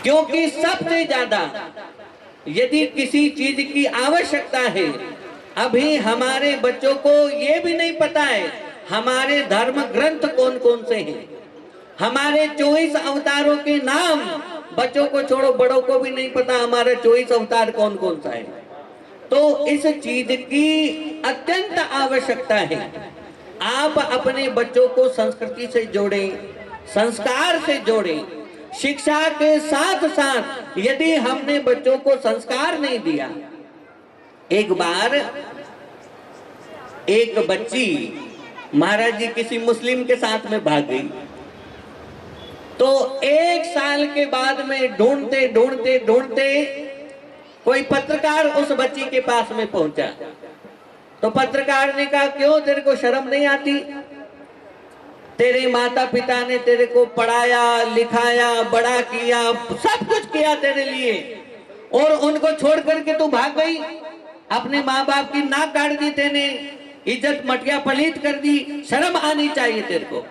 क्योंकि सबसे ज्यादा यदि किसी चीज की आवश्यकता है, अभी हमारे बच्चों को ये भी नहीं पता है हमारे धर्म ग्रंथ कौन कौन से हैं, हमारे 24 अवतारों के नाम बच्चों को छोड़ो बड़ों को भी नहीं पता हमारा 24 अवतार कौन कौन सा है। तो इस चीज की अत्यंत आवश्यकता है। आप अपने बच्चों को संस्कृति से जोड़ें, संस्कार से जोड़ें। शिक्षा के साथ साथ यदि हमने बच्चों को संस्कार नहीं दिया, एक बार एक बच्ची महाराज जी किसी मुस्लिम के साथ में भाग गई, तो 1 साल के बाद में ढूंढते ढूंढते ढूंढते कोई पत्रकार उस बच्ची के पास में पहुंचा। तो पत्रकार ने कहा, क्यों तेरे को शर्म नहीं आती? तेरे माता पिता ने तेरे को पढ़ाया लिखाया बड़ा किया, सब कुछ किया तेरे लिए, और उनको छोड़ करके तू भाग गई। अपने माँ बाप की नाक काट दी, तेने इज्जत मटिया पलीत कर दी, शर्म आनी चाहिए तेरे को।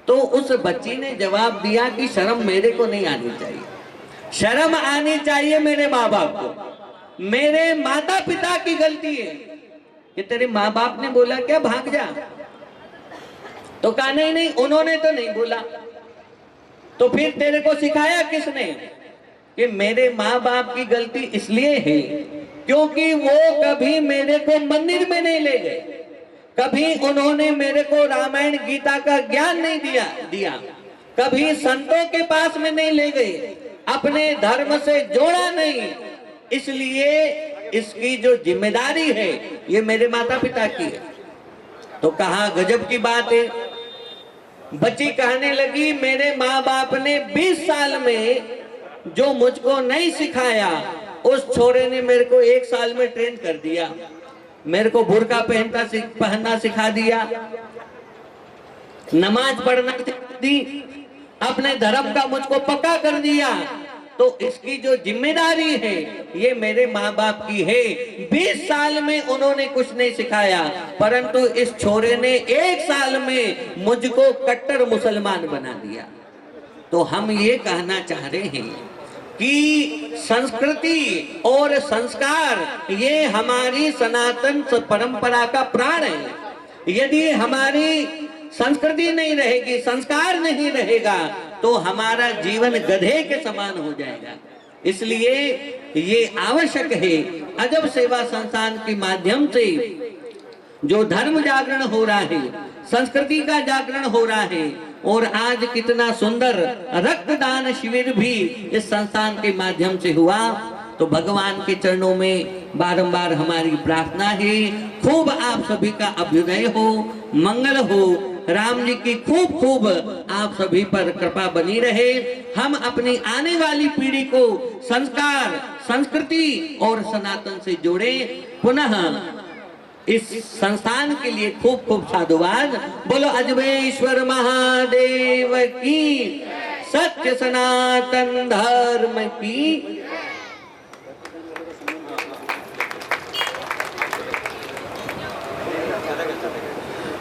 तो उस बच्ची ने जवाब दिया कि शर्म मेरे को नहीं आनी चाहिए, शर्म आनी चाहिए मेरे माँ बाप को। मेरे माता पिता की गलती है कि तेरे माँ बाप ने बोला क्या भाग जा, तो कहा नहीं नहीं उन्होंने तो नहीं बोला। तो फिर तेरे को सिखाया किसने? कि मेरे माँ बाप की गलती इसलिए है क्योंकि वो कभी मेरे को मंदिर में नहीं ले गए, कभी उन्होंने मेरे को रामायण गीता का ज्ञान नहीं दिया, कभी संतों के पास में नहीं ले गए, अपने धर्म से जोड़ा नहीं। इसलिए इसकी जो जिम्मेदारी है ये मेरे माता पिता की है। तो कहा गजब की बात है। बच्ची कहने लगी, मेरे माँ बाप ने 20 साल में जो मुझको नहीं सिखाया, उस छोरे ने मेरे को 1 साल में ट्रेन कर दिया। मेरे को बुर्का पहनना सिखा दिया, नमाज पढ़ना सिखा दी, अपने धर्म का मुझको पक्का कर दिया। तो इसकी जो जिम्मेदारी है ये मेरे माँ बाप की है। 20 साल में उन्होंने कुछ नहीं सिखाया, परंतु इस छोरे ने 1 साल में मुझको कट्टर मुसलमान बना दिया। तो हम ये कहना चाह रहे हैं कि संस्कृति और संस्कार ये हमारी सनातन परंपरा का प्राण है। यदि हमारी संस्कृति नहीं रहेगी, संस्कार नहीं रहेगा, तो हमारा जीवन गधे के समान हो जाएगा। इसलिए ये आवश्यक है अजब सेवा संस्थान के माध्यम से जो धर्म जागरण हो रहा है, संस्कृति का जागरण हो रहा है, और आज कितना सुंदर रक्तदान शिविर भी इस संस्थान के माध्यम से हुआ। तो भगवान के चरणों में बारंबार हमारी प्रार्थना है, खूब आप सभी का अभ्युदय हो, मंगल हो, राम जी की खूब खूब आप सभी पर कृपा बनी रहे। हम अपनी आने वाली पीढ़ी को संस्कार, संस्कृति और सनातन से जोड़े। पुनः इस संस्थान के लिए खूब खूब साधुवाद। बोलो अजमेश्वर महादेव की, सत्य सनातन धर्म की।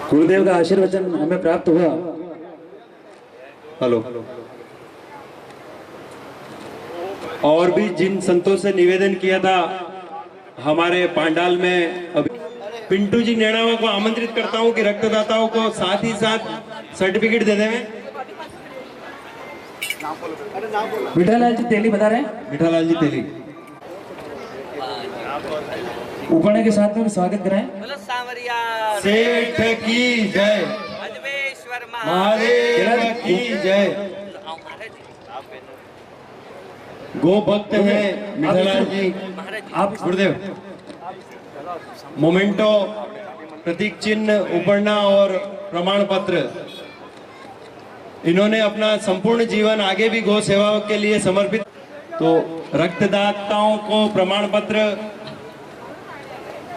गुरुदेव का आशीर्वचन हमें प्राप्त हुआ। हेलो। और भी जिन संतों से निवेदन किया था हमारे पांडाल में, अभी पिंटू जी नेणावा को आमंत्रित करता हूं कि रक्तदाताओं को साथ ही साथ सर्टिफिकेट दे दें। मिठालाल जी तेली बता रहे हैं। मिठालाल जी तेली। उपने के साथ में स्वागत कराएं। बोलो सांवरिया सेठ की जय, अजमेश्वर महादेव की जय। गो भक्त हैं मिठालाल जी, आप गुरुदेव। मोमेंटो, प्रतीक चिन्ह, उपरना और प्रमाण पत्र, इन्होंने अपना संपूर्ण जीवन आगे भी गौ सेवा के लिए समर्पित। तो रक्तदाताओं को प्रमाण पत्र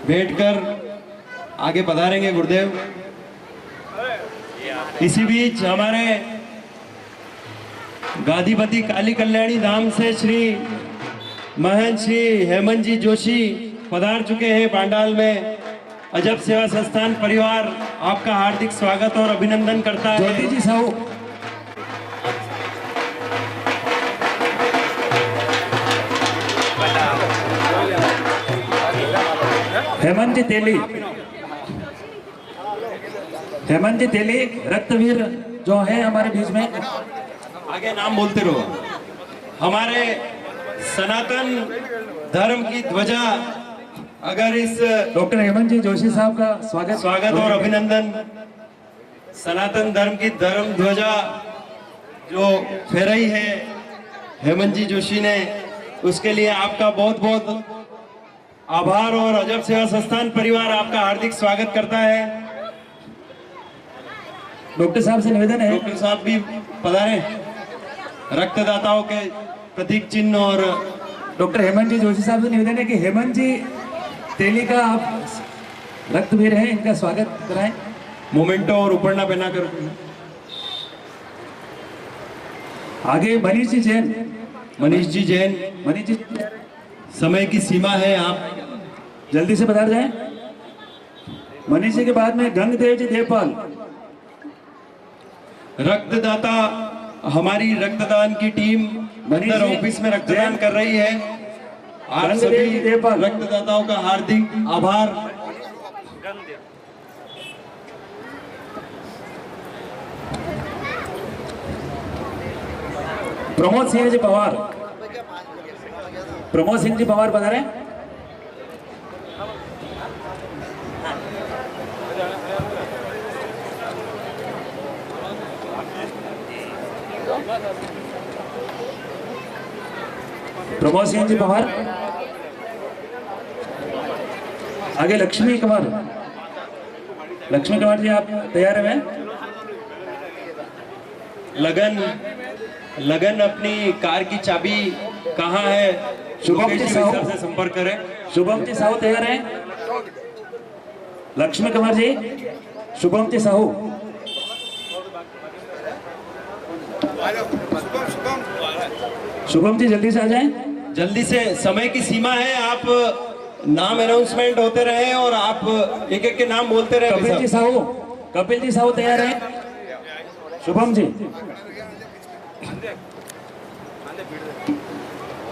भेंट कर आगे पधारेंगे गुरुदेव। इसी बीच हमारे गादीपति काली कल्याणी धाम से श्री महंत श्री हेमंत जी जोशी पधार चुके हैं पांडाल में। अजब सेवा संस्थान परिवार आपका हार्दिक स्वागत और अभिनंदन करता है। ज्योति जी साहू, हेमंत जी तेली, हेमंत जी तेली रक्तवीर जो है हमारे बीच में। आगे नाम बोलते रहो। हमारे सनातन धर्म की ध्वजा, अगर इस डॉक्टर हेमंत जी जोशी साहब का स्वागत और अभिनंदन। सनातन धर्म की धर्म ध्वजा जो फहराई है हेमंत जी जोशी ने, उसके लिए आपका बहुत बहुत आभार और अजब सेवा संस्थान परिवार आपका हार्दिक स्वागत करता है। डॉक्टर साहब से निवेदन है, डॉक्टर साहब भी पधारे। रक्तदाताओं के प्रतीक चिन्ह और डॉक्टर हेमंत जी जोशी साहब से निवेदन है कि हेमंत जी तेली का आप रक्तवीर हैं, इनका स्वागत कराएं। मोमेंटो और उपरना पहना कर। आगे मनीष जी जैन, मनीष जी जैन, मनीष जी समय की सीमा है, आप जल्दी से पधार जाएं। मनीष जी के बाद में गंगदेव जी देवपाल। रक्तदाता, हमारी रक्तदान की टीम अंदर ऑफिस में रक्तदान कर रही है। आप सभी रक्तदाताओं का हार्दिक आभार। प्रमोद सिंह जी पवार, प्रमोद सिंह जी पवार पधारे। प्रमोद सिंह जी पवार। आगे लक्ष्मी कुमार, लक्ष्मी कुमार जी आप तैयार हैं? लगन अपनी कार की चाबी कहाँ है? शुभम जी साहू से संपर्क करें। शुभम जी साहू तैयार हैं? लक्ष्मी कुमार जी, शुभम जी साहू। शुभम जी जल्दी से आ जाएं। जल्दी से, समय की सीमा है। आप नाम अनाउंसमेंट होते रहे और आप एक एक के नाम बोलते रहे। कपिल जी साहू, कपिल जी साहू तैयार हैं? शुभम जी,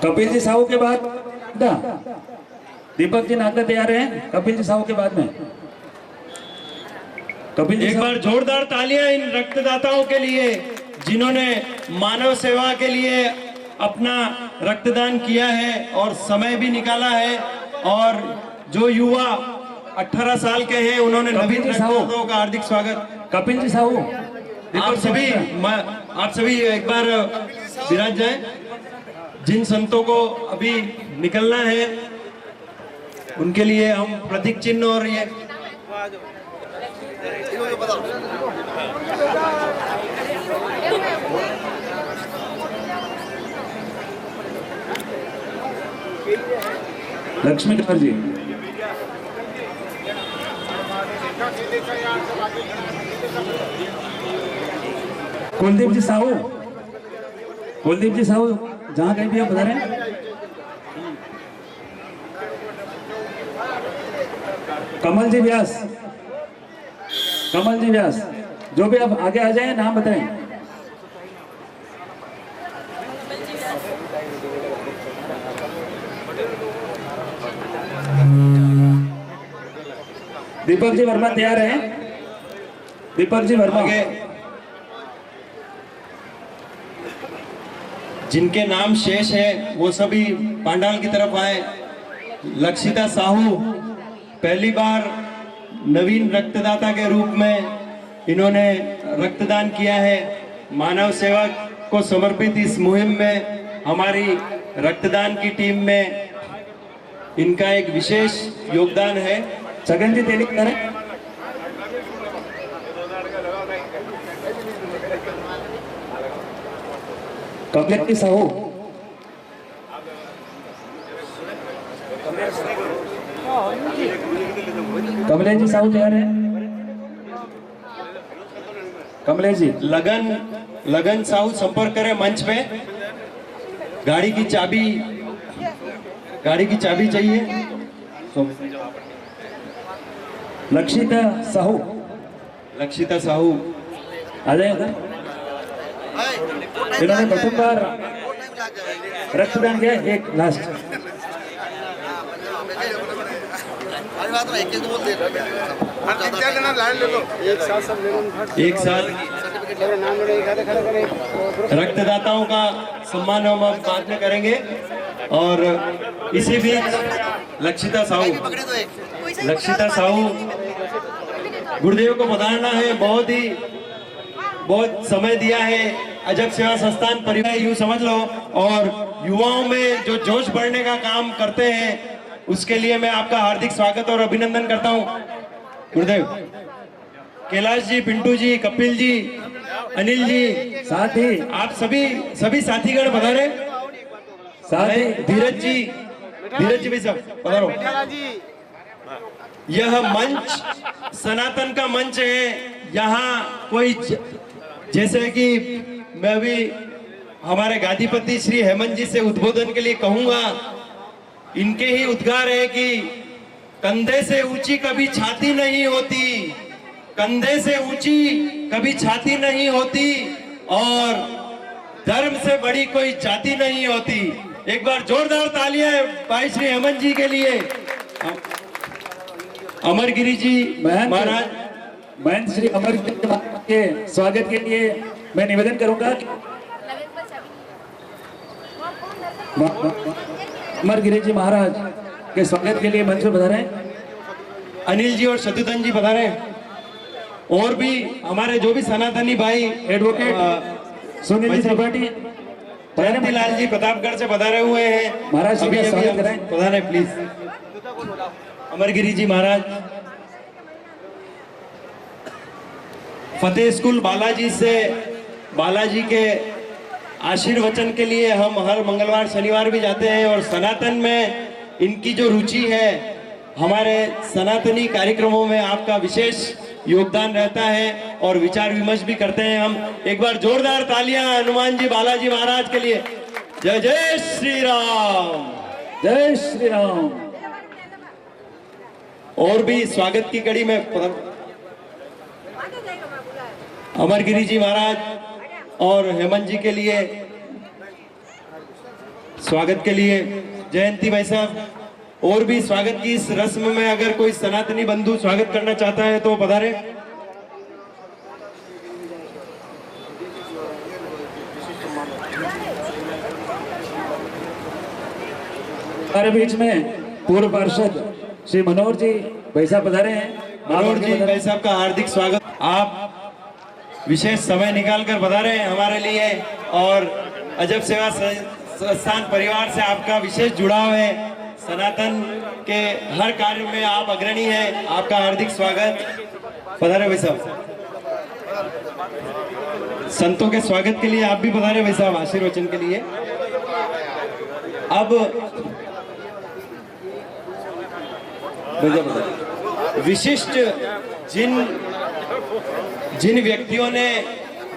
कपिल जी साहू के बाद दीपक जी नागदा तैयार हैं? कपिल जी साहू के बाद में कपिल जी। एक बार जोरदार तालियां इन रक्तदाताओं के लिए जिन्होंने मानव सेवा के लिए अपना रक्तदान किया है और समय भी निकाला है। और जो युवा 18 साल के हैं उन्होंने नवीन रक्तदाताओं का हार्दिक स्वागत। कपिल जी साहू, आप सभी एक बार विराज जाएं। जिन संतों को अभी निकलना है उनके लिए हम प्रतीक चिन्ह और ये लक्ष्मी कुमार जी, कुलदीप जी साहू, कुलदीप जी साहू जहां कहीं भी आप बता रहे हैं। कमल जी व्यास, कमल जी व्यास, जो भी आप आगे आ जाएं, नाम बताएं। दीपक जी वर्मा तैयार हैं? दीपक जी वर्मा। जिनके नाम शेष है वो सभी पांडाल की तरफ आए। लक्षिता साहू पहली बार नवीन रक्तदाता के रूप में इन्होंने रक्तदान किया है। मानव सेवा को समर्पित इस मुहिम में हमारी रक्तदान की टीम में इनका एक विशेष योगदान है। छगन जी तेली करें। कमलेश जी साहू, कमलेश जी साहू तैयार है? कमलेश जी। लगन साहू संपर्क करें मंच पे। गाड़ी की चाबी चाहिए। लक्षिता साहू आ जाए उधर। इन्होंने प्रथम बार रक्तदान किया। एक लास्ट एक साथ रक्तदाताओं का सम्मान हम अब बाद में करेंगे। और इसी बीच लक्षिता साहू गुरुदेव को बधाना है। बहुत समय दिया है अजब सेवा संस्थान परिवार, यूं समझ लो। और युवाओं में जो जोश बढ़ने का काम करते हैं उसके लिए मैं आपका हार्दिक स्वागत और अभिनंदन करता हूं। गुरुदेव, कैलाश जी, पिंटू जी, कपिल जी, अनिल जी, साथ ही आप सभी साथीगण पधारे। साथ ही धीरज जी भी सब पधारो। यह मंच सनातन का मंच है। यहाँ कोई जैसे कि मैं भी हमारे गादीपति श्री हेमंत जी से उद्बोधन के लिए कहूंगा। इनके ही उद्गार है कि कंधे से ऊंची कभी छाती नहीं होती, कंधे से ऊंची कभी छाती नहीं होती, और धर्म से बड़ी कोई जाति नहीं होती। एक बार जोरदार तालियां भाई श्री हेमंत जी के लिए। अमरगिरी जी महाराज, महंत श्री अमरगिरी के स्वागत के लिए मैं निवेदन करूंगा कि अमरगिरी जी महाराज के स्वागत के लिए मंच पर पधारें। अनिल जी और शत्रुघ्न जी पधारे। और भी हमारे जो भी सनातनी भाई एडवोकेट सुनील जी त्रिपाठी, लाल जी प्रतापगढ़ से पधारे हुए हैं। महाराज श्री का स्वागत करें। पधारे प्लीज। अमरगिरी जी महाराज। फतेह स्कूल बालाजी के आशीर्वचन के लिए हम हर मंगलवार शनिवार भी जाते हैं। और सनातन में इनकी जो रुचि है, हमारे सनातनी कार्यक्रमों में आपका विशेष योगदान रहता है और विचार विमर्श भी करते हैं हम। एक बार जोरदार तालियां हनुमान जी बालाजी महाराज के लिए। जय जय श्री राम, जय श्री राम। और भी स्वागत की कड़ी में अमरगिरी जी महाराज और हेमंत जी के लिए स्वागत के लिए जयंती भाई साहब। और भी स्वागत की इस रस्म में अगर कोई सनातनी बंधु स्वागत करना चाहता है तो पधारे। हमारे बीच में पूर्व पार्षद श्री मनोहर जी भाई साहब पधारे हैं। मनोहर जी भाई साहब का हार्दिक स्वागत। आप विशेष समय निकालकर पधारे हैं हमारे लिए। और अजब सेवा संस्थान परिवार से आपका विशेष जुड़ाव है। सनातन के हर कार्य में आप अग्रणी हैं। आपका हार्दिक स्वागत। पधारे भाई साहब। संतों के स्वागत के लिए आप भी पधारे भाई साहब, आशीर्वचन के लिए। अब विशिष्ट जिन व्यक्तियों ने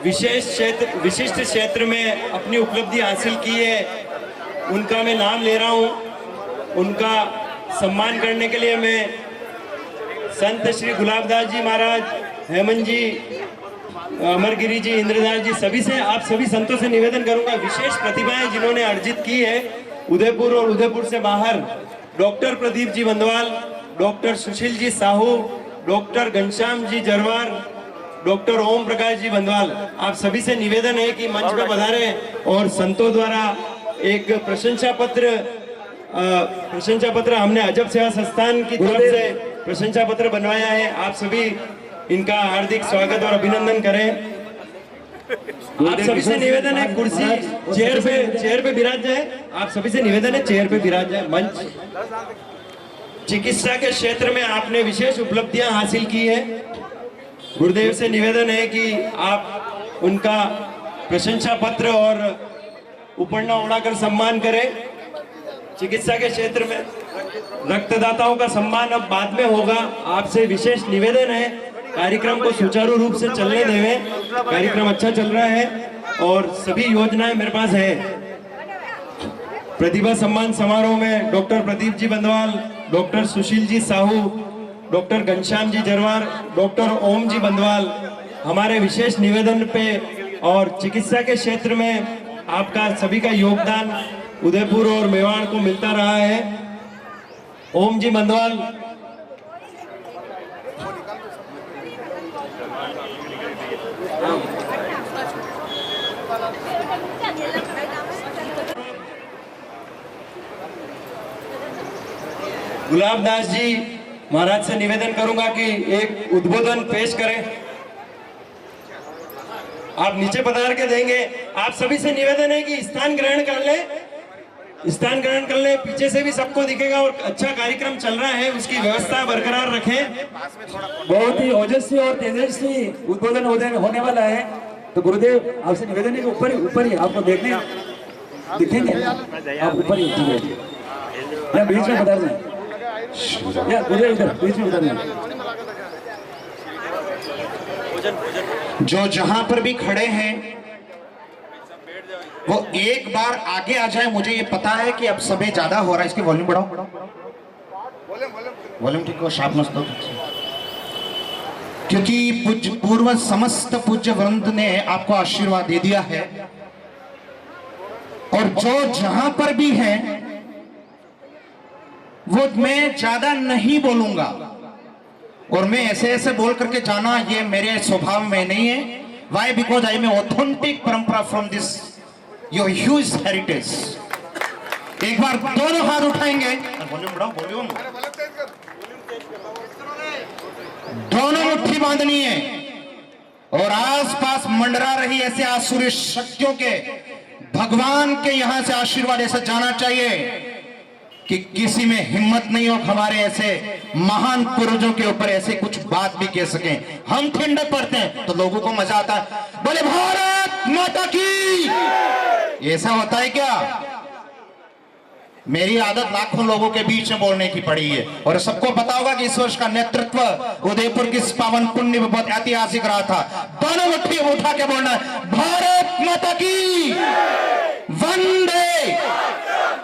विशिष्ट क्षेत्र में अपनी उपलब्धि हासिल की है, उनका मैं नाम ले रहा हूं। उनका सम्मान करने के लिए मैं संत श्री गुलाबदास जी महाराज, हेमंत जी, अमरगिरी जी, इंद्रदास जी, सभी से, आप सभी संतों से निवेदन करूंगा, विशेष प्रतिभाएं जिन्होंने अर्जित की है उदयपुर और उदयपुर से बाहर, doctor Pradeep ji Bandwal, doctor Sushil ji Sahu, doctor Ghanshyam ji जरवार, doctor Om Prakash ji Bandwal, आप सभी से निवेदन है कि मंच पर पधारें और संतों द्वारा एक प्रशंसा पत्र प्रशंसा पत्र हमने अजब सेवा संस्थान की तरफ से प्रशंसा पत्र बनवाया है। आप सभी इनका हार्दिक स्वागत और अभिनंदन करें। आप सभी से निवेदन है कुर्सी चेयर पे विराज जाए। आप सभी से निवेदन है चेयर पे विराज जाए। मंच। चिकित्सा के क्षेत्र में आपने विशेष उपलब्धियां हासिल की है। गुरुदेव से निवेदन है कि आप उनका प्रशंसा पत्र और उपन्ना उड़ाकर सम्मान करें। चिकित्सा के क्षेत्र में रक्तदाताओं का सम्मान अब बाद में होगा। आपसे विशेष निवेदन है कार्यक्रम को सुचारू रूप से चलने देवें। कार्यक्रम अच्छा चल रहा है और सभी योजनाएं मेरे पास है। प्रतिभा सम्मान समारोह में doctor Pradeep ji Bandwal, doctor Sushil ji Sahu, doctor Ghanshyam ji जरवार, doctor ओम जी बंदवाल हमारे विशेष निवेदन पे और चिकित्सा के क्षेत्र में आपका सभी का योगदान उदयपुर और मेवाड़ को मिलता रहा है। ओम जी बंदवाल गुलाबदास जी महाराज से निवेदन करूंगा कि एक उद्बोधन पेश करें। आप नीचे पधार के देंगे। आप सभी से निवेदन है कि स्थान ग्रहण कर ले, स्थान ग्रहण कर ले। पीछे से भी सबको दिखेगा और अच्छा कार्यक्रम चल रहा है, उसकी व्यवस्था बरकरार रखें। बहुत ही ओजस्वी और तेजस्वी उद्बोधन होने वाला है। तो गुरुदेव आपसे निवेदन है कि ऊपर ही आपको देखने दिखेंगे। आप ऊपर ही या बीच में पधार जाए। या गुरुदेव इधर बीच में पधार जाए। जो जहां पर भी खड़े हैं वो एक बार आगे आ जाए। मुझे ये पता है कि अब समय ज्यादा हो रहा है, इसकी वॉल्यूम बढ़ाओ। वॉल्यूम ठीक हो, शार्पनेस दो। क्योंकि पूर्व समस्त पूज्य वृंद ने आपको आशीर्वाद दे दिया है और जो जहां पर भी है वो मैं ज्यादा नहीं बोलूंगा और मैं ऐसे ऐसे बोल करके जाना ये मेरे स्वभाव में नहीं है। Why? Because I am authentic parampara from this your huge heritage. एक बार दोनों हाथ उठाएंगे, वॉल्यूम बढ़ाओ, वॉल्यूम, दोनों मुट्ठी बांधनी है और आसपास मंडरा रही ऐसे आसुरी शक्तियों के भगवान के यहां से आशीर्वाद ऐसा जाना चाहिए कि किसी में हिम्मत नहीं हो हमारे ऐसे महान पूर्वजों के ऊपर ऐसे कुछ बात भी कह सकें। हम ठंडक पड़ते हैं तो लोगों को मजा आता है। बोले भारत माता की। ऐसा होता है क्या? मेरी आदत लाखों लोगों के बीच में बोलने की पड़ी है और सबको पता होगा कि इस वर्ष का नेतृत्व उदयपुर की पावन पुण्य में बहुत ऐतिहासिक रहा था। दोनों मुट्ठी उठा के बोलना है, भारत माता की वंदे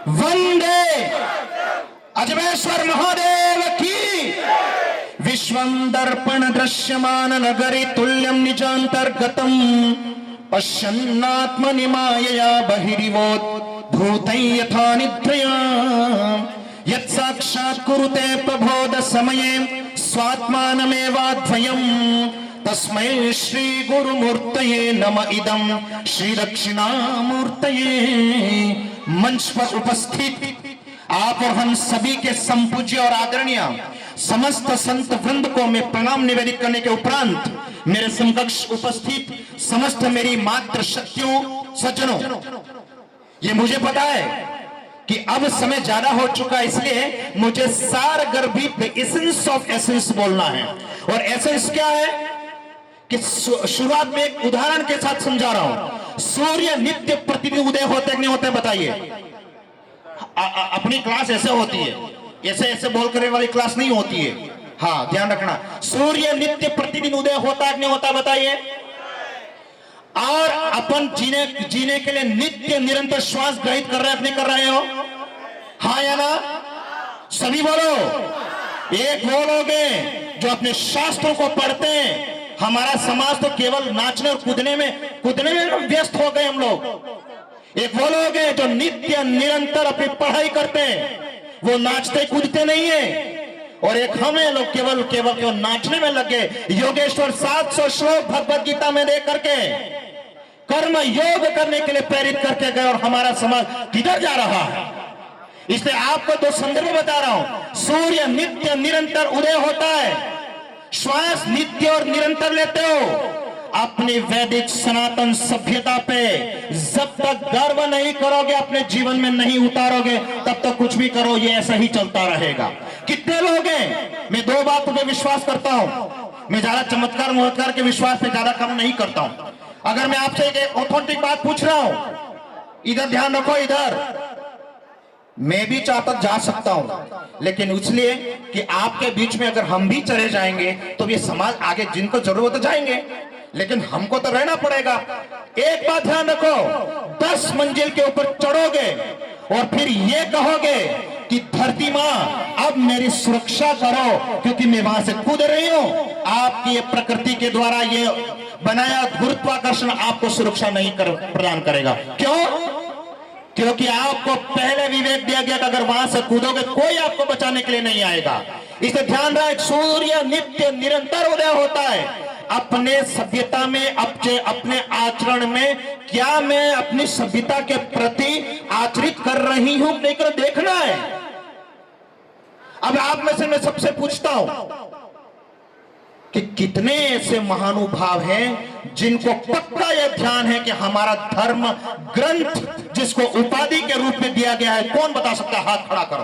वंदे, अजमेश्वर महादेव की। विश्वं दर्पण दृश्यमान नगरी तुल्यं निजांतर्गतम पश्यन्नात्मनि मायया बहिरिवोद्भूतं यथा निद्रया यत् साक्षात् कुरुते प्रबोध समये स्वात्मानमेवाद्वयम् तस्मै श्री गुरुमूर्तये नम इदं श्री दक्षिणामूर्तये। मंच पर उपस्थित आप और हम सभी के संपूज्य और आदरणीय समस्त संत वृंद को मैं प्रणाम निवेदित करने के उपरांत मेरे समकक्ष उपस्थित समस्त मेरी मातृ शक्तियों सज्जनों, ये मुझे पता है कि अब समय ज्यादा हो चुका है, इसलिए मुझे सार गर्भित एसेंस ऑफ एसेंस बोलना है। और एसेंस क्या है कि शुरुआत में एक उदाहरण के साथ समझा रहा हूं। सूर्य नित्य प्रतिदिन उदय होते नहीं होते बताइए? अपनी क्लास ऐसे होती है, ऐसे ऐसे बोल करने वाली क्लास नहीं होती है। हाँ, ध्यान रखना। सूर्य नित्य प्रतिदिन उदय होता है कि नहीं होता बताइए? और अपन जीने के लिए नित्य निरंतर श्वास ग्रहित कर रहे हैं, नहीं कर रहे हो? हाँ या ना? सभी बोलो। एक वो लोग हैं जो अपने शास्त्रों को पढ़ते हैं। हमारा समाज तो केवल नाचने और कूदने में व्यस्त हो गए हम लोग। एक वो लोग हैं जो नित्य निरंतर अपनी पढ़ाई करते हैं, वो नाचते कूदते नहीं है। और एक हमें लोग केवल नाचने में लगे। योगेश्वर 700 श्लोक भगवत गीता में दे करके कर्म योग करने के लिए प्रेरित करके गए और हमारा समाज किधर जा रहा है? इसलिए आपको दो संदर्भ बता रहा हूं। सूर्य नित्य निरंतर उदय होता है, श्वास नित्य और निरंतर लेते हो। अपनी वैदिक सनातन सभ्यता पे जब तक गर्व नहीं करोगे, अपने जीवन में नहीं उतारोगे, तब तक कुछ भी करो ये ऐसा ही चलता रहेगा। कितने लोग हैं, मैं दो बातों पे विश्वास करता हूं, मैं ज्यादा चमत्कार मुहत्कार के विश्वास पे ज्यादा काम नहीं करता हूं। अगर मैं आपसे एक ऑथेंटिक बात पूछ रहा हूं, इधर ध्यान रखो, इधर मैं भी चाहता जा सकता हूं, लेकिन इसलिए कि आपके बीच में अगर हम भी चले जाएंगे तो ये समाज आगे जिनको जरूरत है जाएंगे, लेकिन हमको तो रहना पड़ेगा। एक बात ध्यान रखो, 10 मंजिल के ऊपर चढ़ोगे और फिर ये कहोगे कि धरती मां अब मेरी सुरक्षा करो, क्योंकि मैं वहां से कूद रही हूं। आपकी ये प्रकृति के द्वारा ये बनाया गुरुत्वाकर्षण आपको सुरक्षा नहीं प्रदान करेगा। क्यों? क्योंकि आपको पहले विवेक दिया गया कि अगर वहां से कूदोगे कोई आपको बचाने के लिए नहीं आएगा। इसे ध्यान रहे, सूर्य नित्य निरंतर उदय होता है। अपने सभ्यता में, अपने आचरण में क्या मैं अपनी सभ्यता के प्रति आचरित कर रही हूं नहीं कर देखना है। अब आप में से मैं सबसे पूछता हूं कि कितने ऐसे महानुभाव हैं जिनको पक्का यह ध्यान है कि हमारा धर्म ग्रंथ जिसको उपाधि के रूप में दिया गया है, कौन बता सकता है? हाथ खड़ा करो,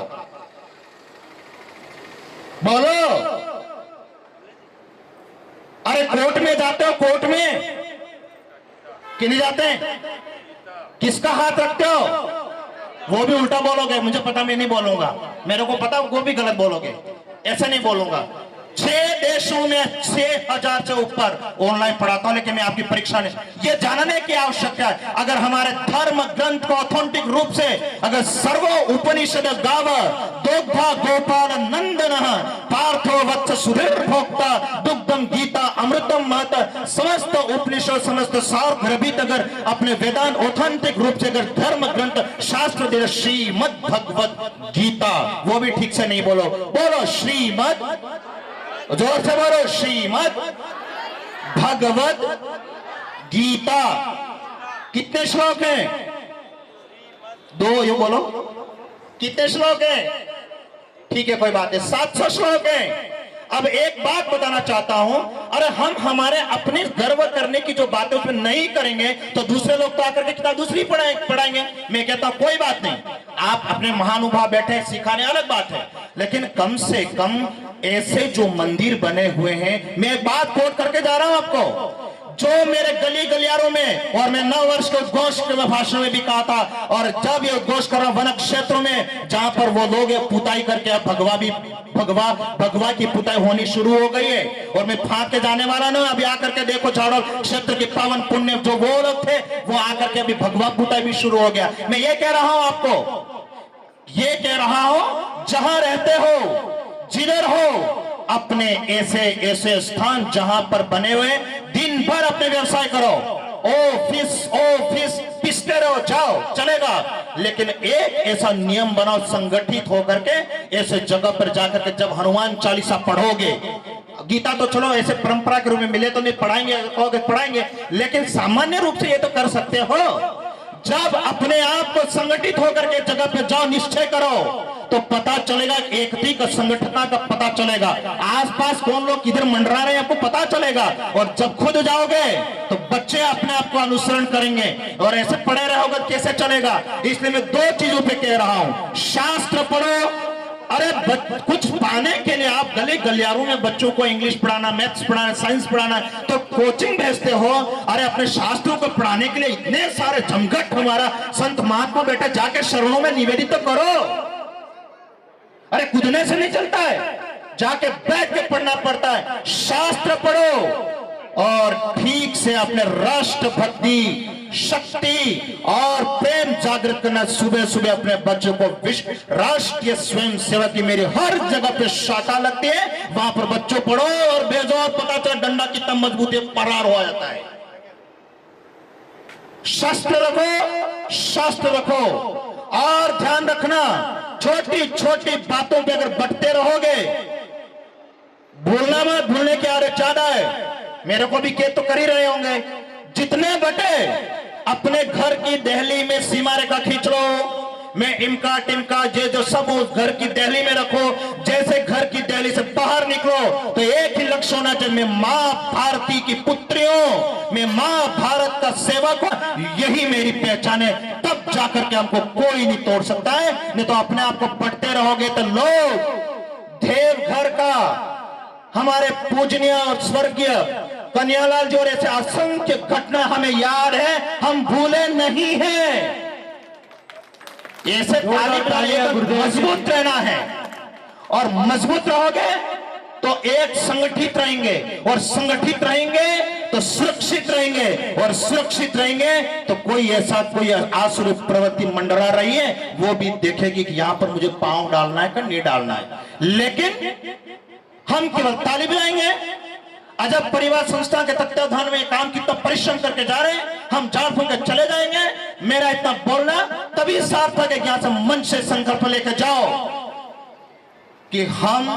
बोलो। अरे कोर्ट में जाते हो, कोर्ट में कि नहीं जाते? किसका हाथ रखते हो? वो भी उल्टा बोलोगे, मुझे पता, मैं नहीं बोलूंगा, मेरे को पता वो भी गलत बोलोगे, ऐसे नहीं बोलूंगा। 6 देशों में 6000 से ऊपर ऑनलाइन पढ़ाता हूं, लेकिन मैं आपकी परीक्षा नहीं, ये जानने की आवश्यकता है। अगर हमारे धर्म ग्रंथ को ऑथेंटिक रूप से अगर सर्वो उपनिषद गाव दोग्धा गोपाल नंदन पार्थो वत्स सुधीर भोक्ता दुग्धम गीता अमृतम महत समस्त उपनिषद समस्त सार गर्भित अगर अपने वेदांत ऑथेंटिक रूप से अगर धर्म ग्रंथ शास्त्र दे श्रीमद भगवत गीता, वो भी ठीक से नहीं बोलो, बोलो श्रीमद, जोर से बोलो, श्रीमद भगवत गीता। कितने श्लोक हैं? 2, ये बोलो कितने श्लोक हैं? ठीक है, कोई बात है, 700 श्लोक हैं। अब एक बात बताना चाहता हूं, अरे हम हमारे अपने गर्व करने की जो बातें उसमें नहीं करेंगे तो दूसरे लोग तो आकर के किताब दूसरी पढ़ाएंगे। मैं कहता हूं कोई बात नहीं, आप अपने महानुभाव बैठे सिखाने अलग बात है, लेकिन कम से कम ऐसे जो मंदिर बने हुए हैं, मैं एक बात कोट करके जा रहा हूं आपको, जो मेरे गली गलियारों में, और मैं 9 वर्ष के उद्घोष के भाषण में भी कहा था, और जब ये उद्घोष कर रहा वन क्षेत्रों में जहां पर वो लोग पुताई करके भगवा की पुताई होनी शुरू हो गई है, और मैं फांक के जाने वाला ना, अभी आकर के देखो झाड़ोल क्षेत्र के पावन पुण्य जो वो लोग थे वो आकर के अभी भगवा पुताई भी शुरू हो गया। मैं ये कह रहा हूं आपको, ये कह रहा हूं, जहां रहते हो, जिधर हो, अपने ऐसे स्थान जहां पर बने हुए दिन भर अपने व्यवसाय करो, ऑफिस पिसते रहो, जाओ, चलेगा, लेकिन एक ऐसा नियम बनाओ संगठित होकर के, ऐसे जगह पर जाकर के जब हनुमान चालीसा पढ़ोगे, गीता तो चलो ऐसे परंपरा के रूप में मिले तो नहीं पढ़ाएंगे, लेकिन सामान्य रूप से ये तो कर सकते हो। जब अपने आप को संगठित होकर के जगह पे जाओ, निश्चय करो, तो पता चलेगा, एकता का संगठनता का पता चलेगा, आसपास कौन लोग किधर मंडरा रहे हैं आपको पता चलेगा, और जब खुद जाओगे तो बच्चे अपने आप को अनुसरण करेंगे, और ऐसे पढ़े रहोगे कैसे चलेगा। इसलिए मैं 2 चीजों पे कह रहा हूं, शास्त्र पढ़ो। अरे कुछ पाने के लिए आप गली गलियारों में बच्चों को इंग्लिश पढ़ाना, मैथ्स पढ़ाना, साइंस पढ़ाना, तो कोचिंग भेजते हो। अरे अपने शास्त्रों को पढ़ाने के लिए इतने सारे जमघट हमारा संत महात्मा बेटा जाके शरणों में निवेदित तो करो। अरे कूदने से नहीं चलता है, जाके बैठ के पढ़ना पड़ता है। शास्त्र पढ़ो और ठीक से अपने राष्ट्र भक्ति, शक्ति और प्रेम जागृत करना। सुबह सुबह अपने बच्चों को विश्व राष्ट्रीय स्वयं सेवक की मेरी हर जगह पे शाखा लगती है, वहां पर बच्चों पढ़ो और भेजो, और पता चला डंडा कितना मजबूत है, परार हो जाता है। शास्त्र रखो, शास्त्र रखो, और ध्यान रखना, छोटी छोटी बातों पे अगर बटते रहोगे, भूलना मत, भूलने की आदत ज्यादा है। मेरे को भी केत तो कर ही रहे होंगे, जितने बटे अपने घर की दहली में सीमा रेखा खींच लो, मैं इमका टिमका जो सब उस घर की दहली में रखो, जैसे घर की दहली से बाहर निकलो तो एक ही लक्ष्य होना चाहिए, मैं मां भारती की पुत्रियों, मैं मां भारत का सेवक हूं, यही मेरी पहचान है। तब जाकर के हमको कोई नहीं तोड़ सकता है, नहीं तो अपने आप को पटते रहोगे तो लोग देवघर का हमारे पूजनीय और स्वर्गीय कन्हैयालाल जी और ऐसे असंख्य घटना हमें याद है, हम भूले नहीं हैं। ऐसे मजबूत रहना है, और मजबूत रहोगे तो एक संगठित रहेंगे, और संगठित रहेंगे तो सुरक्षित रहेंगे, और सुरक्षित रहेंगे तो कोई ऐसा कोई आसुरी प्रवृत्ति मंडरा रही है वो भी देखेगी कि यहां पर मुझे पांव डालना है कि नहीं डालना है। लेकिन हम केवल ताली बजाएंगे। अजब परिवार संस्था के तत्वाधान में काम की तो परिश्रम करके जा रहे हैं, हम झाड़ फूंक के चले जाएंगे। मेरा इतना बोलना तभी सार्थक है कि यहां से मंच से संकल्प लेकर जाओ कि हम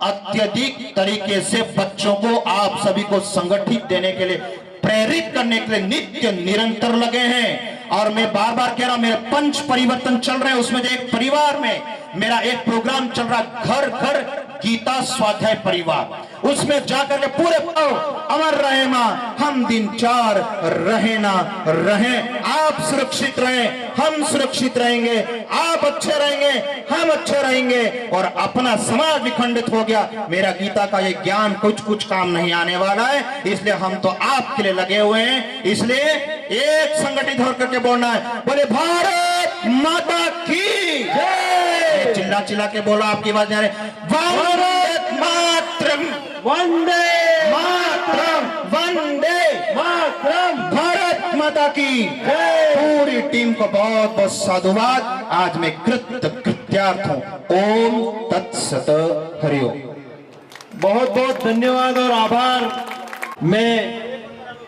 अत्यधिक तरीके से बच्चों को, आप सभी को संगठित देने के लिए, प्रेरित करने के लिए नित्य निरंतर लगे हैं। और मैं बार बार कह रहा हूं, मेरे पंच परिवर्तन चल रहे हैं, उसमें एक परिवार में मेरा एक प्रोग्राम चल रहा, घर घर गीता स्वाध्याय परिवार, उसमें जाकर के पूरे अमर रहे मां, हम दिन 4 रहे ना रहे, आप सुरक्षित रहें, हम सुरक्षित रहेंगे, आप अच्छे रहेंगे, हम अच्छे रहेंगे, और अपना समाज विखंडित हो गया, मेरा गीता का ये ज्ञान कुछ काम नहीं आने वाला है। इसलिए हम तो आपके लिए लगे हुए हैं, इसलिए एक संगठित होकर के बोलना है, बोले भारत माता की जय। चिल्ला चिल्ला के बोलो, आपकी आवाज आ रही, भारत मातरम, वंदे मातरम, वंदे मातरम, भारत माता की पूरी टीम को बहुत बहुत साधुवाद। आज मैं कृत्यार्थ हूं। ओम तत्सत हरिओम। बहुत बहुत धन्यवाद और आभार। मैं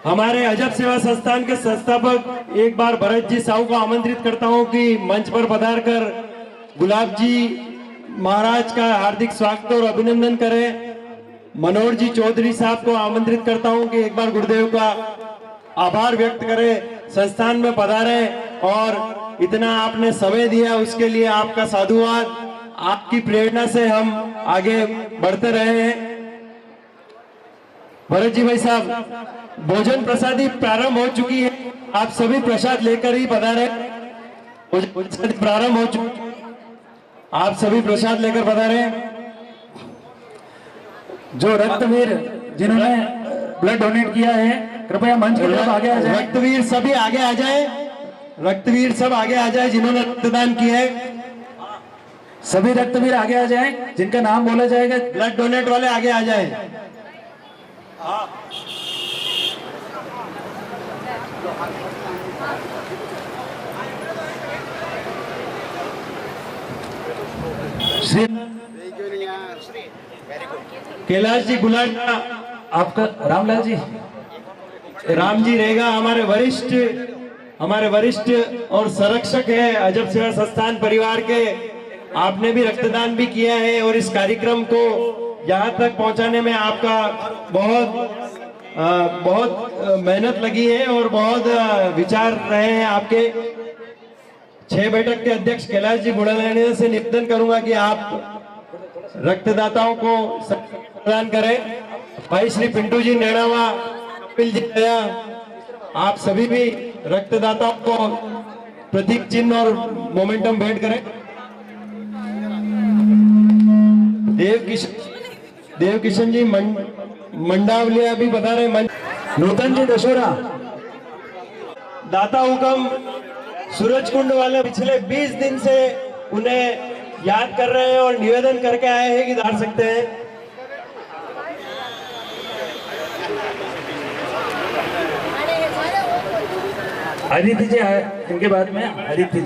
हमारे अजब सेवा संस्थान के संस्थापक एक बार भरत जी साहू को आमंत्रित करता हूं कि मंच पर पधारकर गुलाब जी महाराज का हार्दिक स्वागत और अभिनंदन करें। मनोहर जी चौधरी साहब को आमंत्रित करता हूं कि एक बार गुरुदेव का आभार व्यक्त करें, संस्थान में पधारे और इतना आपने समय दिया उसके लिए आपका साधुवाद। आपकी प्रेरणा से हम आगे बढ़ते रहे हैं। भरत जी भाई साहब, भोजन प्रसादी प्रारंभ हो चुकी है, आप सभी प्रसाद लेकर ही पधारे। भोजन प्रारंभ हो चुकी, आप सभी प्रसाद लेकर पधारे। जो रक्तवीर जिन्होंने ब्लड डोनेट किया है कृपया मंच की तरफ आगे आ जाए। रक्तवीर सभी आगे आ जाए, रक्तवीर सब आगे आ जाए जिन्होंने रक्तदान किया है। सभी रक्तवीर आगे आ जाएं, जिनका नाम बोला जाएगा। ब्लड डोनेट वाले आगे आ जाएं। श्री कैलाश जी गुलाटा, आपका रामलाल जी, राम जी रहेगा, हमारे वरिष्ठ और संरक्षक है अजब सेवा संस्थान परिवार के। आपने भी रक्तदान भी किया है और इस कार्यक्रम को यहाँ तक पहुँचाने में आपका बहुत मेहनत लगी है और बहुत विचार रहे हैं आपके। 6 बैठक के अध्यक्ष कैलाश जी बुढ़ाने से निवेदन करूंगा कि आप रक्तदाताओं को प्रदान करें। भाई श्री पिंटू जी नेड़ावा, कपिल जी नया, आप सभी भी रक्तदाताओं को प्रतीक चिन्ह और मोमेंटम भेंट करें। देव किशन जी मंडावलिया भी बता रहे। नूतन जी दशोरा, दाता हुकम सूरज कुंड वाले पिछले 20 दिन से उन्हें याद कर रहे हैं और निवेदन करके आए हैं कि धार सकते हैं। आदित्य जी आए इनके बाद में। आदित्य जी,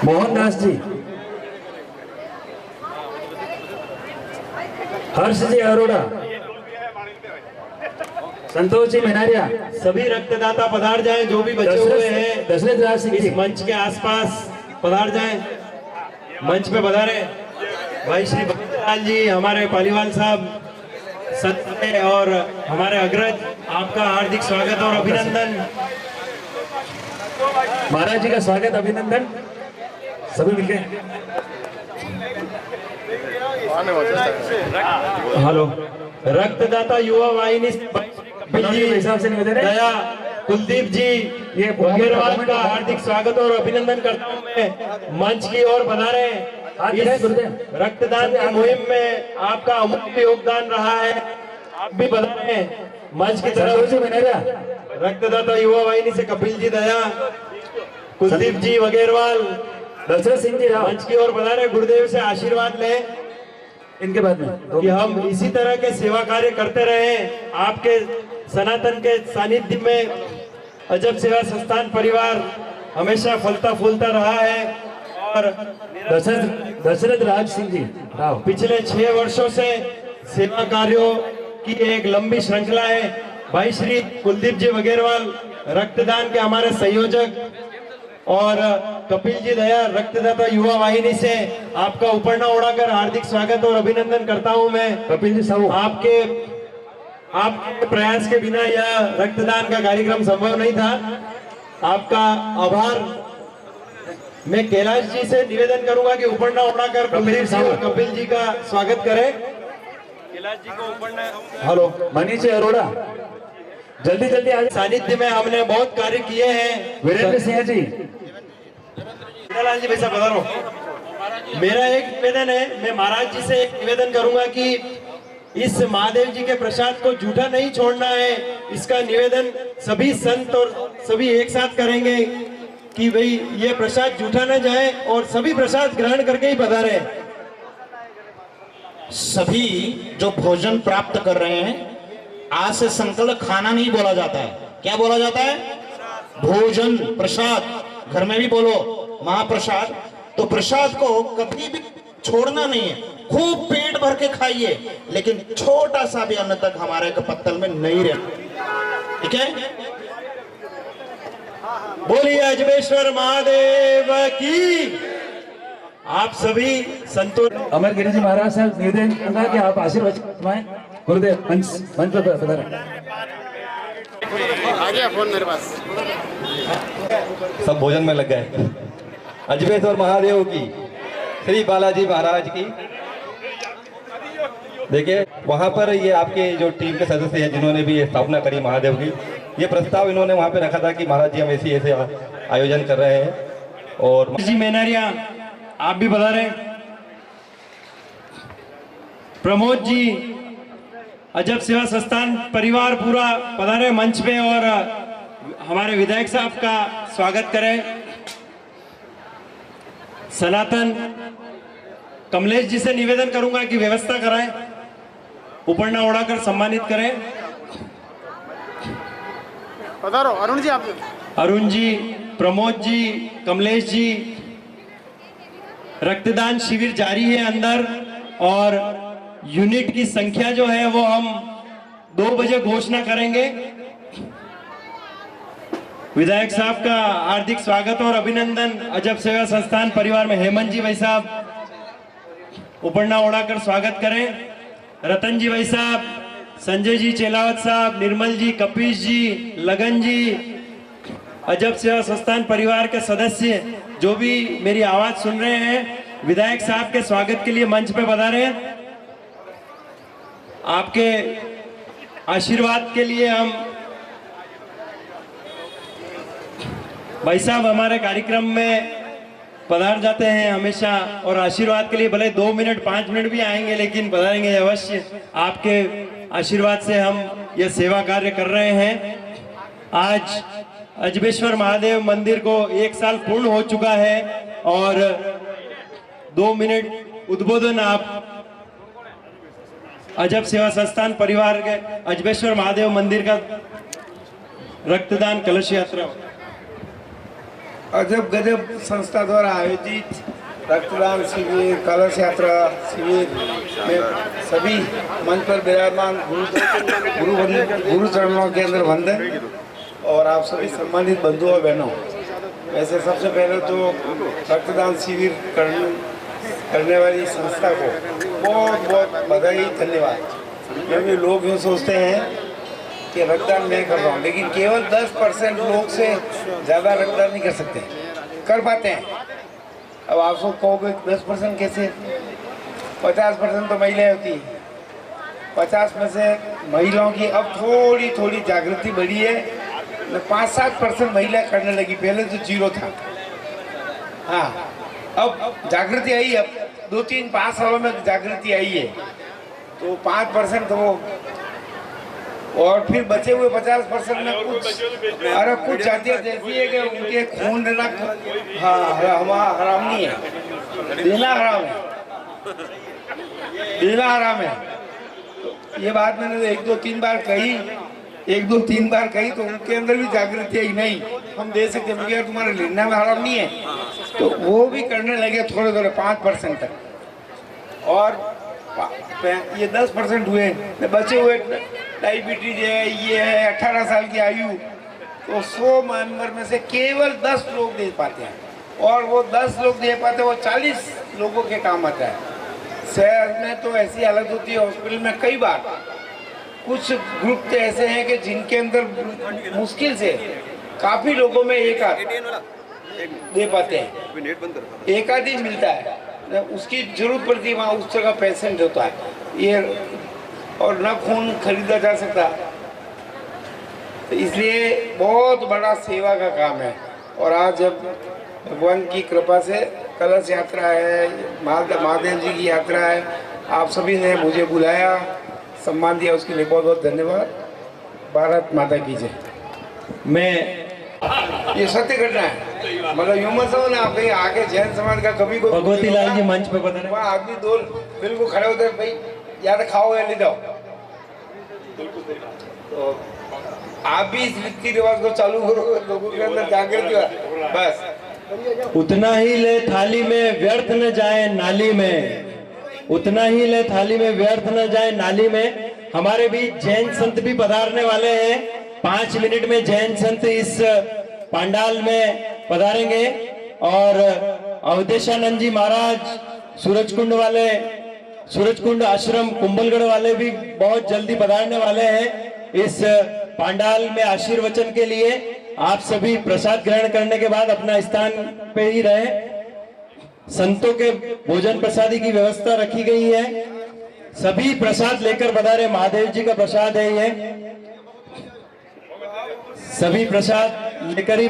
मोहनदास जी, हर्ष जी अरोड़ा, संतोष जी मेनारिया, सभी रक्तदाता पधार जाएं जो भी बचे हुए हैं। दशरथ राज सिंह जी इस मंच के आसपास पधार जाएं, मंच पे पधारे। भाई श्री भक्तलाल जी, हमारे पालीवाल साहब, सत्य है और हमारे अग्रज, आपका हार्दिक स्वागत और अभिनंदन। महाराज जी का स्वागत अभिनंदन सभी मिलके। हेलो। रक्तदाता युवा वाहिनी हिसाब से निवेदन है। दया कुलदीप जी ये अग्रवाल का हार्दिक स्वागत और अभिनंदन करता हूँ मैं। मंच की ओर बना रहे इस रक्तदान की मुहिम में आपका अमूल्य योगदान रहा है, आप भी बता रहे हैं। मंच की तरफ से रक्तदाता युवा वाहिनी से कपिल जी दया, कुलदीप जी वगेरवाल, दशरथ सिंह जी मंच की ओर बता रहे गुरुदेव से आशीर्वाद लें इनके बाद में कि हम इसी तरह के सेवा कार्य करते रहे। आपके सनातन के सानिध्य में अजब सेवा संस्थान परिवार हमेशा फलता फूलता रहा है और दशरथ राज सिंह जी राव पिछले 6 वर्षों से सेवा कार्यों की एक लंबी श्रृंखला है। भाई श्री कुलदीप जी वगेरवाल रक्तदान के हमारे संयोजक और कपिल जी दया रक्तदाता युवा वाहिनी से आपका उपरना उड़ाकर हार्दिक स्वागत और अभिनंदन करता हूं मैं। कपिल जी साहब आपके प्रयास के बिना यह रक्तदान का कार्यक्रम संभव नहीं था। आपका आभार। मैं कैलाश जी से निवेदन करूंगा कि उपरना उड़ाकर कुलदीप जी और कपिल जी का स्वागत करें। कैलाश जी को उपरना। हेलो मनीष अरोड़ा जल्दी जल्दी आज सानिध्य में हमने बहुत कार्य किए हैं। वीरेंद्र सिंह जी जी वैसा बता रहा हूँ। मेरा एक निवेदन है, मैं महाराज जी से एक निवेदन करूंगा कि इस महादेव जी के प्रसाद को झूठा नहीं छोड़ना है। इसका निवेदन सभी संत और सभी एक साथ करेंगे कि भाई ये प्रसाद झूठा न जाए और सभी प्रसाद ग्रहण करके ही पधारे। सभी जो भोजन प्राप्त कर रहे हैं, आज से संकल्प खाना नहीं बोला जाता है, क्या बोला जाता है? भोजन, प्रसाद। घर में भी बोलो महाप्रसाद। तो प्रसाद को कभी भी छोड़ना नहीं है, खूब पेट भर के खाइए, लेकिन छोटा सा भी अन्न तक हमारे पत्तल में नहीं रहना, ठीक है? बोलिए अजबेश्वर महादेव की। आप सभी संतों अमर गिरी जी महाराज साहब निवेदन करूंगा कि आप आशीर्वाद फरमाएं। गुरुदेव मंच पर पधारें। आ गया फोन मेरे पास। सब भोजन में लग गए। अजबेश्वर महादेव की, श्री बालाजी महाराज की। देखिए वहाँ पर ये आपके जो टीम के सदस्य हैं जिन्होंने भी ये स्थापना करी महादेव की, ये प्रस्ताव इन्होंने वहाँ पे रखा था कि महाराज जी हम ऐसे आयोजन कर रहे हैं। और जी मेनारिया आप भी बता रहे। प्रमोद जी अजब सेवा संस्थान परिवार पूरा पधारे मंच पे और हमारे विधायक साहब का स्वागत करें। सनातन कमलेश जी से निवेदन करूंगा कि व्यवस्था कराएं, उपरना उड़ाकर सम्मानित करें। पधारो अरुण जी। आप अरुण जी, प्रमोद जी, कमलेश जी। रक्तदान शिविर जारी है अंदर और यूनिट की संख्या जो है वो हम 2 बजे घोषणा करेंगे। विधायक साहब का हार्दिक स्वागत और अभिनंदन। अजब सेवा संस्थान परिवार में हेमंत जी भाई साहब उपरना उड़ाकर स्वागत करें। रतन जी भाई साहब, संजय जी चेलावत साहब, निर्मल जी, कपीश जी, लगन जी, अजब सेवा संस्थान परिवार के सदस्य जो भी मेरी आवाज सुन रहे हैं, विधायक साहब के स्वागत के लिए मंच पे पधारे हैं। आपके आशीर्वाद के लिए हम भाई साहब हमारे कार्यक्रम में पधार जाते हैं हमेशा और आशीर्वाद के लिए भले 2 मिनट 5 मिनट भी आएंगे लेकिन पधारेंगे अवश्य। आपके आशीर्वाद से हम यह सेवा कार्य कर रहे हैं। आज अजबेश्वर महादेव मंदिर को 1 साल पूर्ण हो चुका है और 2 मिनट उद्बोधन आप अजब सेवा संस्थान परिवार के अजबेश्वर महादेव मंदिर का रक्तदान कलश यात्रा। अजब गजब संस्था द्वारा आयोजित रक्तदान शिविर, कलश यात्रा शिविर में सभी मंच पर विराजमान गुरु चरणों के अंदर वंदन और आप सभी सम्मानित बंधु और बहनों। वैसे सबसे पहले तो रक्तदान शिविर करने वाली संस्था को बहुत बहुत बधाई, धन्यवाद। क्योंकि लोग यूँ सोचते हैं कि रक्तदान मैं कर रहा हूँ, लेकिन केवल 10% लोग से ज़्यादा रक्तदान नहीं कर सकते, कर पाते हैं। अब आप सब कहोगे 10% कैसे? 50% तो महिलाएं होती हैं। 50 में से महिलाओं की अब थोड़ी थोड़ी जागृति बढ़ी है, 5-7% महिला करने लगी, पहले तो 0 था। हाँ, अब जागृति आई, अब 2-3-5 सालों में जागृति आई है, तो 5% तो वो, और फिर बचे हुए 50% में कुछ जातियाँ ऐसी है कि उनके खून देना हराम नहीं है, देना हराम है, देना हराम है। तो ये बात मैंने 1-2-3 बार कही, 1-2-3 बार कही, तो उनके अंदर भी जागृति आई, नहीं हम दे सकते, मगर तुम्हारे लेना में हराम नहीं है, तो वो भी करने लगे थोड़े थोड़े 5% तक। और ये 10% हुए, बचे हुए डायबिटीज है, ये है 18 साल की आयु, तो 100 मेंबर में से केवल 10 लोग दे पाते हैं, और वो 10 लोग दे पाते हैं, वो 40 लोगों के काम आता है। शहर में तो ऐसी हालत होती है, हॉस्पिटल में कई बार कुछ ग्रुप तो ऐसे हैं कि जिनके अंदर मुश्किल से काफ़ी लोगों में एक आध दे पाते हैं, एक आध ही मिलता है, उसकी जरूरत पड़ती है, वहाँ उस जगह पेशेंट होता है ये, और न खून खरीदा जा सकता, तो इसलिए बहुत बड़ा सेवा का काम है। और आज जब भगवान की कृपा से कलश यात्रा है, महादेव जी की यात्रा है, आप सभी ने मुझे बुलाया, सम्मान दिया, उसके लिए बहुत बहुत धन्यवाद। भारत माता की जय। मैं ये सत्य घटना है, मतलब यूं मत समझो ना आप कहीं आके जैन समाज का कभी कोई भगवती लाल जी मंच पे बता रहे, वहाँ आदमी दो बिल्कुल खड़े होते हैं, भाई या तो खाओ या ले जाओ, तो आप भी इस रीति रिवाज को चालू करो, लोगों के अंदर जागृति बस। उतना ही ले थाली में व्यर्थ न जाए नाली में, उतना ही ले थाली में व्यर्थ न जाए नाली में। हमारे बीच जैन संत भी पधारने वाले हैं, 5 मिनट में जैन संत इस पंडाल में पधारेंगे, और अवधेशानंद जी महाराज सूरजकुंड वाले, सूरजकुंड आश्रम कुंभलगढ़ वाले भी बहुत जल्दी पधारने वाले हैं इस पंडाल में आशीर्वचन के लिए। आप सभी प्रसाद ग्रहण करने के बाद अपना स्थान पे ही रहे। संतों के भोजन प्रसादी की व्यवस्था रखी गई है, सभी प्रसाद लेकर पधारे। महादेव जी का प्रसाद है ये, सभी प्रसाद लेकर ही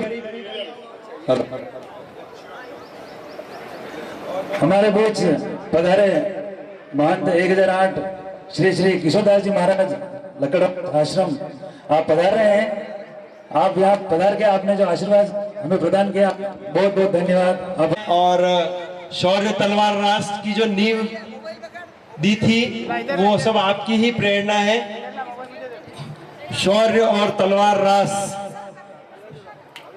हमारे बीच पधारे महंत 1008 श्री श्री किशोरदास जी महाराज लकड़ आश्रम, आप पधार रहे हैं। आप यहाँ पधार के आपने जो आशीर्वाद हमें प्रदान किया, बहुत बहुत धन्यवाद। और शौर्य तलवार राष्ट्र की जो नींव दी थी वो सब आपकी ही प्रेरणा है। शौर्य और तलवार रास,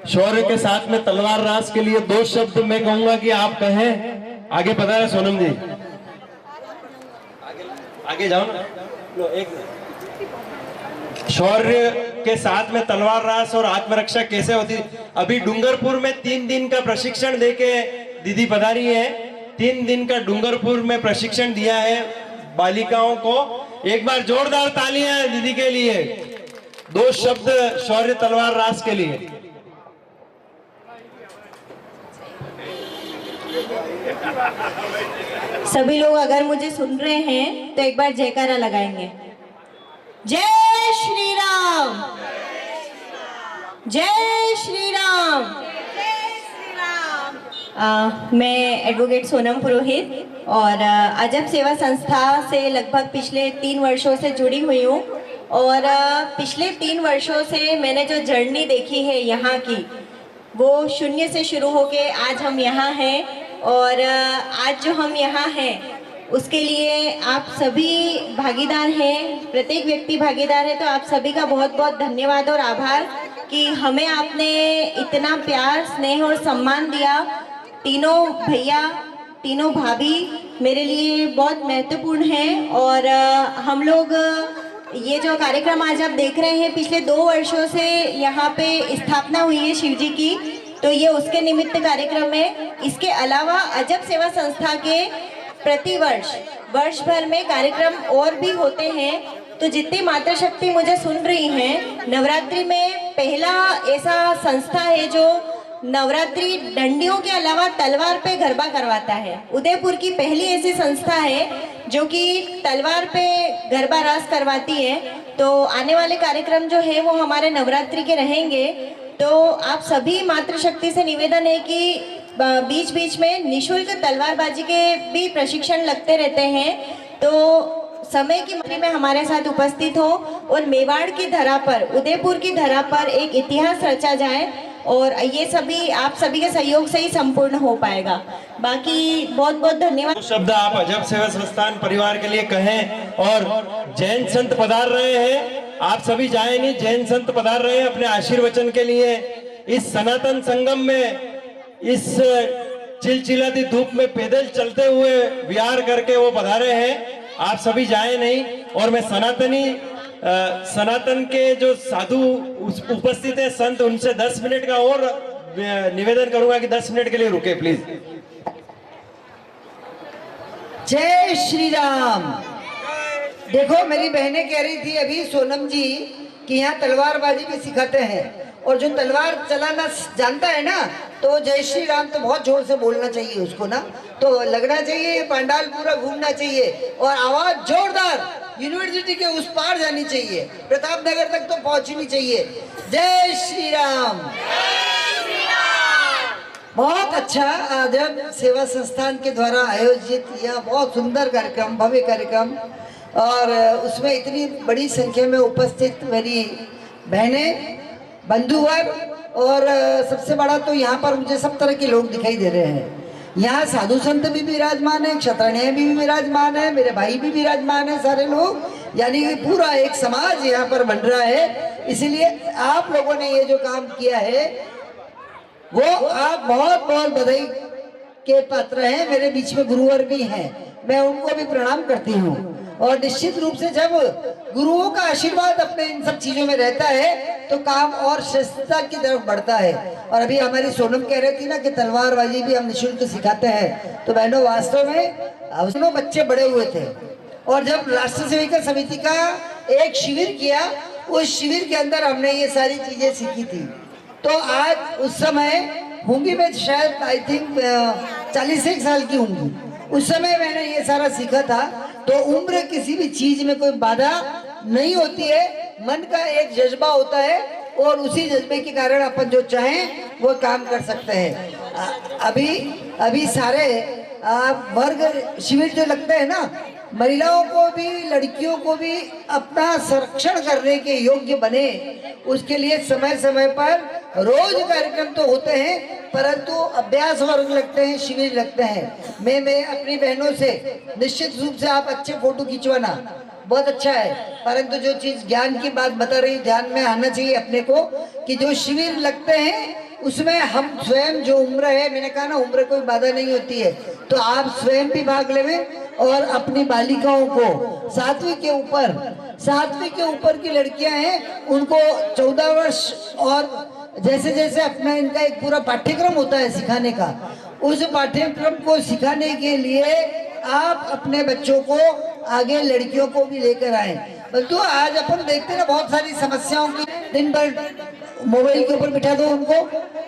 शौर्य के साथ में तलवार रास के लिए 2 शब्द मैं कहूंगा कि आप कहें। आगे पता है सोनम जी, आगे जाओ ना। लो, एक शौर्य के साथ में तलवार रास और आत्मरक्षा कैसे होती। अभी डूंगरपुर में 3 दिन का प्रशिक्षण देके दीदी पधारी है, 3 दिन का डूंगरपुर में प्रशिक्षण दिया है बालिकाओं को। एक बार जोरदार तालियां दीदी के लिए। 2 शब्द शौर्य तलवार रास के लिए। सभी लोग अगर मुझे सुन रहे हैं तो एक बार जयकारा लगाएंगे। जय श्री राम, जय श्री राम। मैं एडवोकेट सोनम पुरोहित और अजब सेवा संस्था से लगभग पिछले 3 वर्षों से जुड़ी हुई हूँ। और पिछले 3 वर्षों से मैंने जो जर्नी देखी है यहाँ की, वो शून्य से शुरू होके आज हम यहाँ हैं। और आज जो हम यहाँ हैं उसके लिए आप सभी भागीदार हैं, प्रत्येक व्यक्ति भागीदार है। तो आप सभी का बहुत बहुत धन्यवाद और आभार कि हमें आपने इतना प्यार, स्नेह और सम्मान दिया। तीनों भैया, तीनों भाभी मेरे लिए बहुत महत्वपूर्ण हैं। और हम लोग ये जो कार्यक्रम आज आप देख रहे हैं, पिछले 2 वर्षों से यहाँ पे स्थापना हुई है शिव जी की, तो ये उसके निमित्त कार्यक्रम है। इसके अलावा अजब सेवा संस्था के प्रतिवर्ष वर्ष भर में कार्यक्रम और भी होते हैं। तो जितनी मातृशक्ति मुझे सुन रही हैं, नवरात्रि में पहला ऐसा संस्था है जो नवरात्रि डंडियों के अलावा तलवार पे गरबा करवाता है। उदयपुर की पहली ऐसी संस्था है जो कि तलवार पे गरबा रास करवाती है। तो आने वाले कार्यक्रम जो है वो हमारे नवरात्रि के रहेंगे। तो आप सभी मातृशक्ति से निवेदन है कि बीच बीच में निशुल्क तलवारबाजी के भी प्रशिक्षण लगते रहते हैं। तो समय की मरी में हमारे साथ उपस्थित हो और मेवाड़ की धरा पर, उदयपुर की धरा पर एक इतिहास रचा जाए और ये सभी आप सभी के सहयोग से ही संपूर्ण हो पाएगा। बाकी बहुत बहुत धन्यवाद। शब्द आप अजब सेवा संस्थान परिवार के लिए कहें। और जैन संत पधार रहे हैं, आप सभी जाए नहीं, जैन संत पधार रहे हैं अपने आशीर्वचन के लिए। इस सनातन संगम में इस चिलचिलाती धूप में पैदल चलते हुए विहार करके वो पधारे हैं। आप सभी जाए नहीं। और मैं सनातन के जो साधु उपस्थित है संत, उनसे 10 मिनट का और निवेदन करूंगा कि 10 मिनट के लिए रुके प्लीज। जय श्री राम। देखो, मेरी बहनें कह रही थी अभी सोनम जी कि यहाँ तलवारबाजी भी सिखाते हैं, और जो तलवार चलाना जानता है ना तो जय श्री राम तो बहुत जोर से बोलना चाहिए उसको ना, तो लगना चाहिए, पंडाल पूरा घूमना चाहिए और आवाज जोरदार यूनिवर्सिटी के उस पार जानी चाहिए, प्रताप नगर तक तो पहुंचनी चाहिए। जय श्री राम। बहुत अच्छा अजब सेवा संस्थान के द्वारा आयोजित यह बहुत सुंदर कार्यक्रम, भव्य कार्यक्रम, और उसमें इतनी बड़ी संख्या में उपस्थित मेरी बहनें, बंधुवर, और सबसे बड़ा तो यहाँ पर मुझे सब तरह के लोग दिखाई दे रहे हैं। यहाँ साधु संत भी विराजमान है, क्षत्रिय भी विराजमान है, मेरे भाई भी विराजमान है, सारे लोग, यानी कि पूरा एक समाज यहाँ पर बन रहा है। इसलिए आप लोगों ने ये जो काम किया है वो आप बहुत बहुत बधाई के पात्र हैं। मेरे बीच में गुरुवर भी हैं, मैं उनको भी प्रणाम करती हूँ। और निश्चित रूप से जब गुरुओं का आशीर्वाद अपने इन सब चीजों में रहता है तो काम और श्रेष्ठता की तरफ बढ़ता है। और अभी हमारी सोनम कह रही थी ना कि तलवारबाजी भी हम निःशुल्क सिखाते हैं, तो बहनों वास्तव में दोनों बच्चे बड़े हुए थे, और जब राष्ट्र सेविका समिति का एक शिविर किया, उस शिविर के अंदर हमने ये सारी चीजें सीखी थी। तो आज उस समय होंगी, मैं शायद आई थिंक 41 साल की होंगी, उस समय मैंने ये सारा सीखा था। तो उम्र किसी भी चीज में कोई बाधा नहीं होती है, मन का एक जज्बा होता है और उसी जज्बे के कारण अपन जो चाहें वो काम कर सकते हैं। अभी सारे वर्ग शिविर जो लगते हैं ना, महिलाओं को भी लड़कियों को भी अपना संरक्षण करने के योग्य बने, उसके लिए समय समय पर रोज कार्यक्रम तो होते हैं, परंतु अभ्यास वर्ग लगते हैं, शिविर लगते हैं। मैं अपनी बहनों से निश्चित रूप से आप अच्छे फोटो खिंचवाना बहुत अच्छा है, परंतु जो चीज ज्ञान की बात बता रही, ध्यान में आना चाहिए अपने को कि जो शिविर लगते हैं उसमें हम स्वयं जो उम्र है, मैंने कहा ना उम्र कोई बाधा नहीं होती है, तो आप स्वयं भी भाग लेवें और अपनी बालिकाओं को 7वीं के ऊपर की लड़कियां हैं उनको 14 वर्ष और जैसे जैसे अपना इनका एक पूरा पाठ्यक्रम होता है सिखाने का, उस पाठ्यक्रम को सिखाने के लिए आप अपने बच्चों को आगे लड़कियों को भी लेकर आए। तो आज अपन देखते हैं ना बहुत सारी समस्याओं की, दिन भर मोबाइल के ऊपर बिठा दो उनको,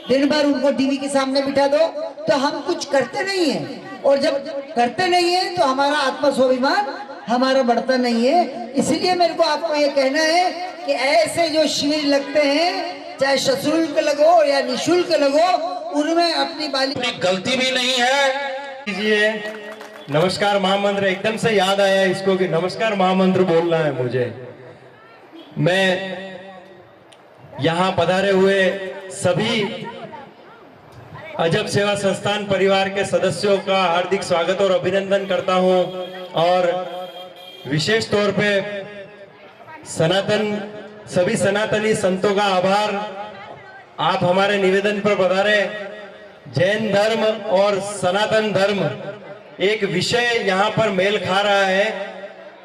दिन भर उनको टीवी के सामने बिठा दो, तो हम कुछ करते नहीं है, और जब करते नहीं है तो हमारा आत्मस्वाभिमान हमारा बढ़ता नहीं है। इसलिए मेरे को आपको ये कहना है कि ऐसे जो शिविर लगते हैं, चाहे सशुल्क लगो या निःशुल्क लगो, उनमें अपनी गलती भी नहीं है। नमस्कार महामंत्र, एकदम से याद आया इसको कि नमस्कार महामंत्र बोलना है मुझे। मैं यहाँ पधारे हुए सभी अजब सेवा संस्थान परिवार के सदस्यों का हार्दिक स्वागत और अभिनंदन करता हूँ, और विशेष तौर पे सभी सनातनी संतों का आभार। आप हमारे निवेदन पर पधारे। जैन धर्म और सनातन धर्म एक विषय यहाँ पर मेल खा रहा है,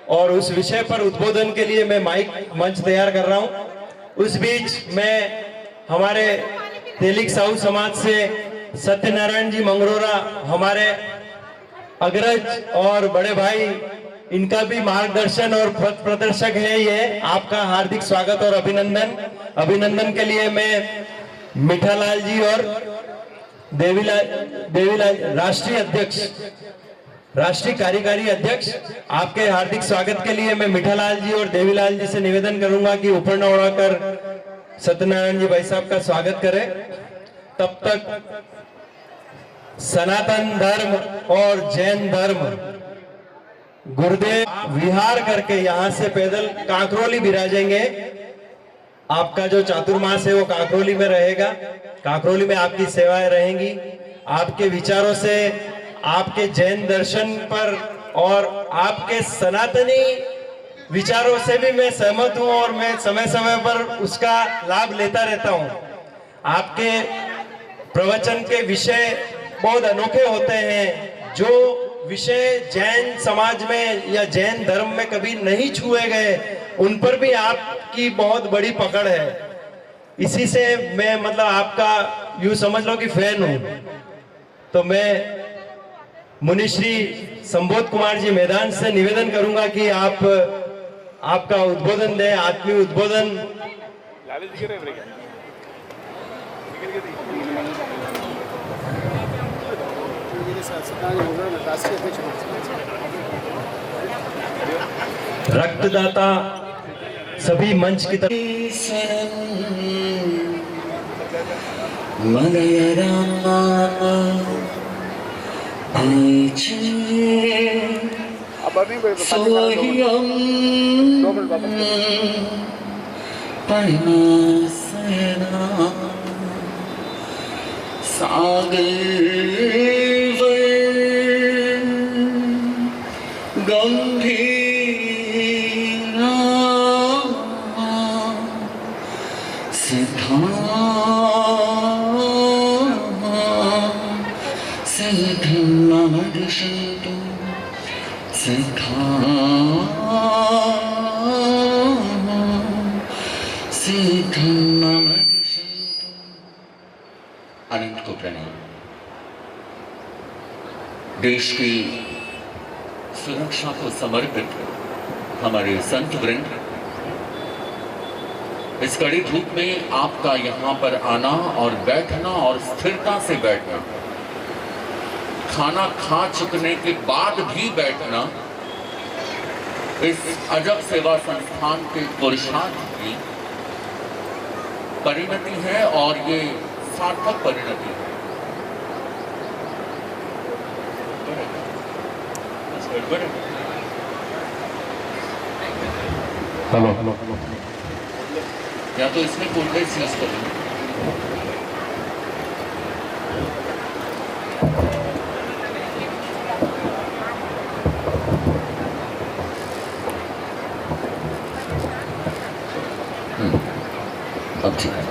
और उस विषय पर उद्बोधन के लिए मैं माइक मंच तैयार कर रहा हूँ। उस बीच मैं हमारे तेलिक साहू समाज से सत्यनारायण जी मंगरोरा, हमारे अग्रज और बड़े भाई, इनका भी मार्गदर्शन और पथ प्रदर्शक है ये। आपका हार्दिक स्वागत और अभिनंदन। अभिनंदन के लिए मैं मीठालाल जी और देवीलाल राष्ट्रीय अध्यक्ष, राष्ट्रीय कार्यकारी अध्यक्ष, आपके हार्दिक स्वागत के लिए मैं मीठालाल जी और देवीलाल जी से निवेदन करूंगा कि ऊपर न उड़ाकर सत्यनारायण जी भाई साहब का स्वागत करें। तब तक सनातन धर्म और जैन धर्म गुरुदेव विहार करके यहां से पैदल कांकरोली विराजेंगे। आपका जो चातुर्मास है वो कांकरोली में रहेगा। कांकरोली में आपकी सेवाएं रहेंगी। आपके विचारों से, आपके जैन दर्शन पर और आपके सनातनी विचारों से भी मैं सहमत हूं और मैं समय समय पर उसका लाभ लेता रहता हूं। आपके प्रवचन के विषय बहुत अनोखे होते हैं। जो विषय जैन समाज में या जैन धर्म में कभी नहीं छुए गए, उन पर भी आपकी बहुत बड़ी पकड़ है। इसी से मैं मतलब आपका यूं समझ लो कि फैन हूं। तो मैं मुनिश्री संबोध कुमार जी मैदान से निवेदन करूंगा कि आप आपका उद्बोधन दें, आत्मीय उद्बोधन। रक्तदाता सभी मंच की तरफ गंभीरा सिद्धा सिद्धमदशन्तु सिद्धा सिद्धमदशन्तु। अनंत को प्रणाम। देश की सुरक्षा को समर्पित हमारे संत वृंद, इस कड़ी धूप में आपका यहाँ पर आना और बैठना और स्थिरता से बैठना, खाना खा चुकने के बाद भी बैठना, इस अजब सेवा संस्थान के पुरुषार्थ की परिणति है और ये सार्थक परिणति है। हेलो, या तो इसमें कोल्डेस यूज करें। अब ठीक है।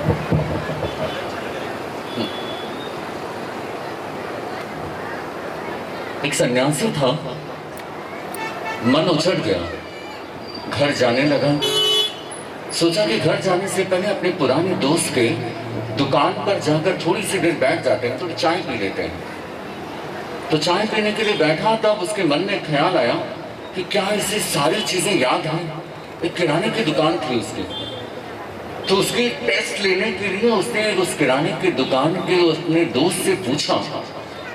एक सन्यासी था, मन उछट गया, घर जाने लगा। सोचा कि घर जाने से पहले अपने पुराने दोस्त के दुकान पर जाकर थोड़ी सी देर बैठ जाते हैं, थोड़ी चाय पी लेते हैं। तो चाय पीने के लिए बैठा, तब उसके मन में ख्याल आया कि क्या इसे सारी चीजें याद हैं। एक किराने की दुकान थी उसकी, तो उसकी टेस्ट लेने के लिए उसने उस किराने की दुकान के अपने दोस्त से पूछा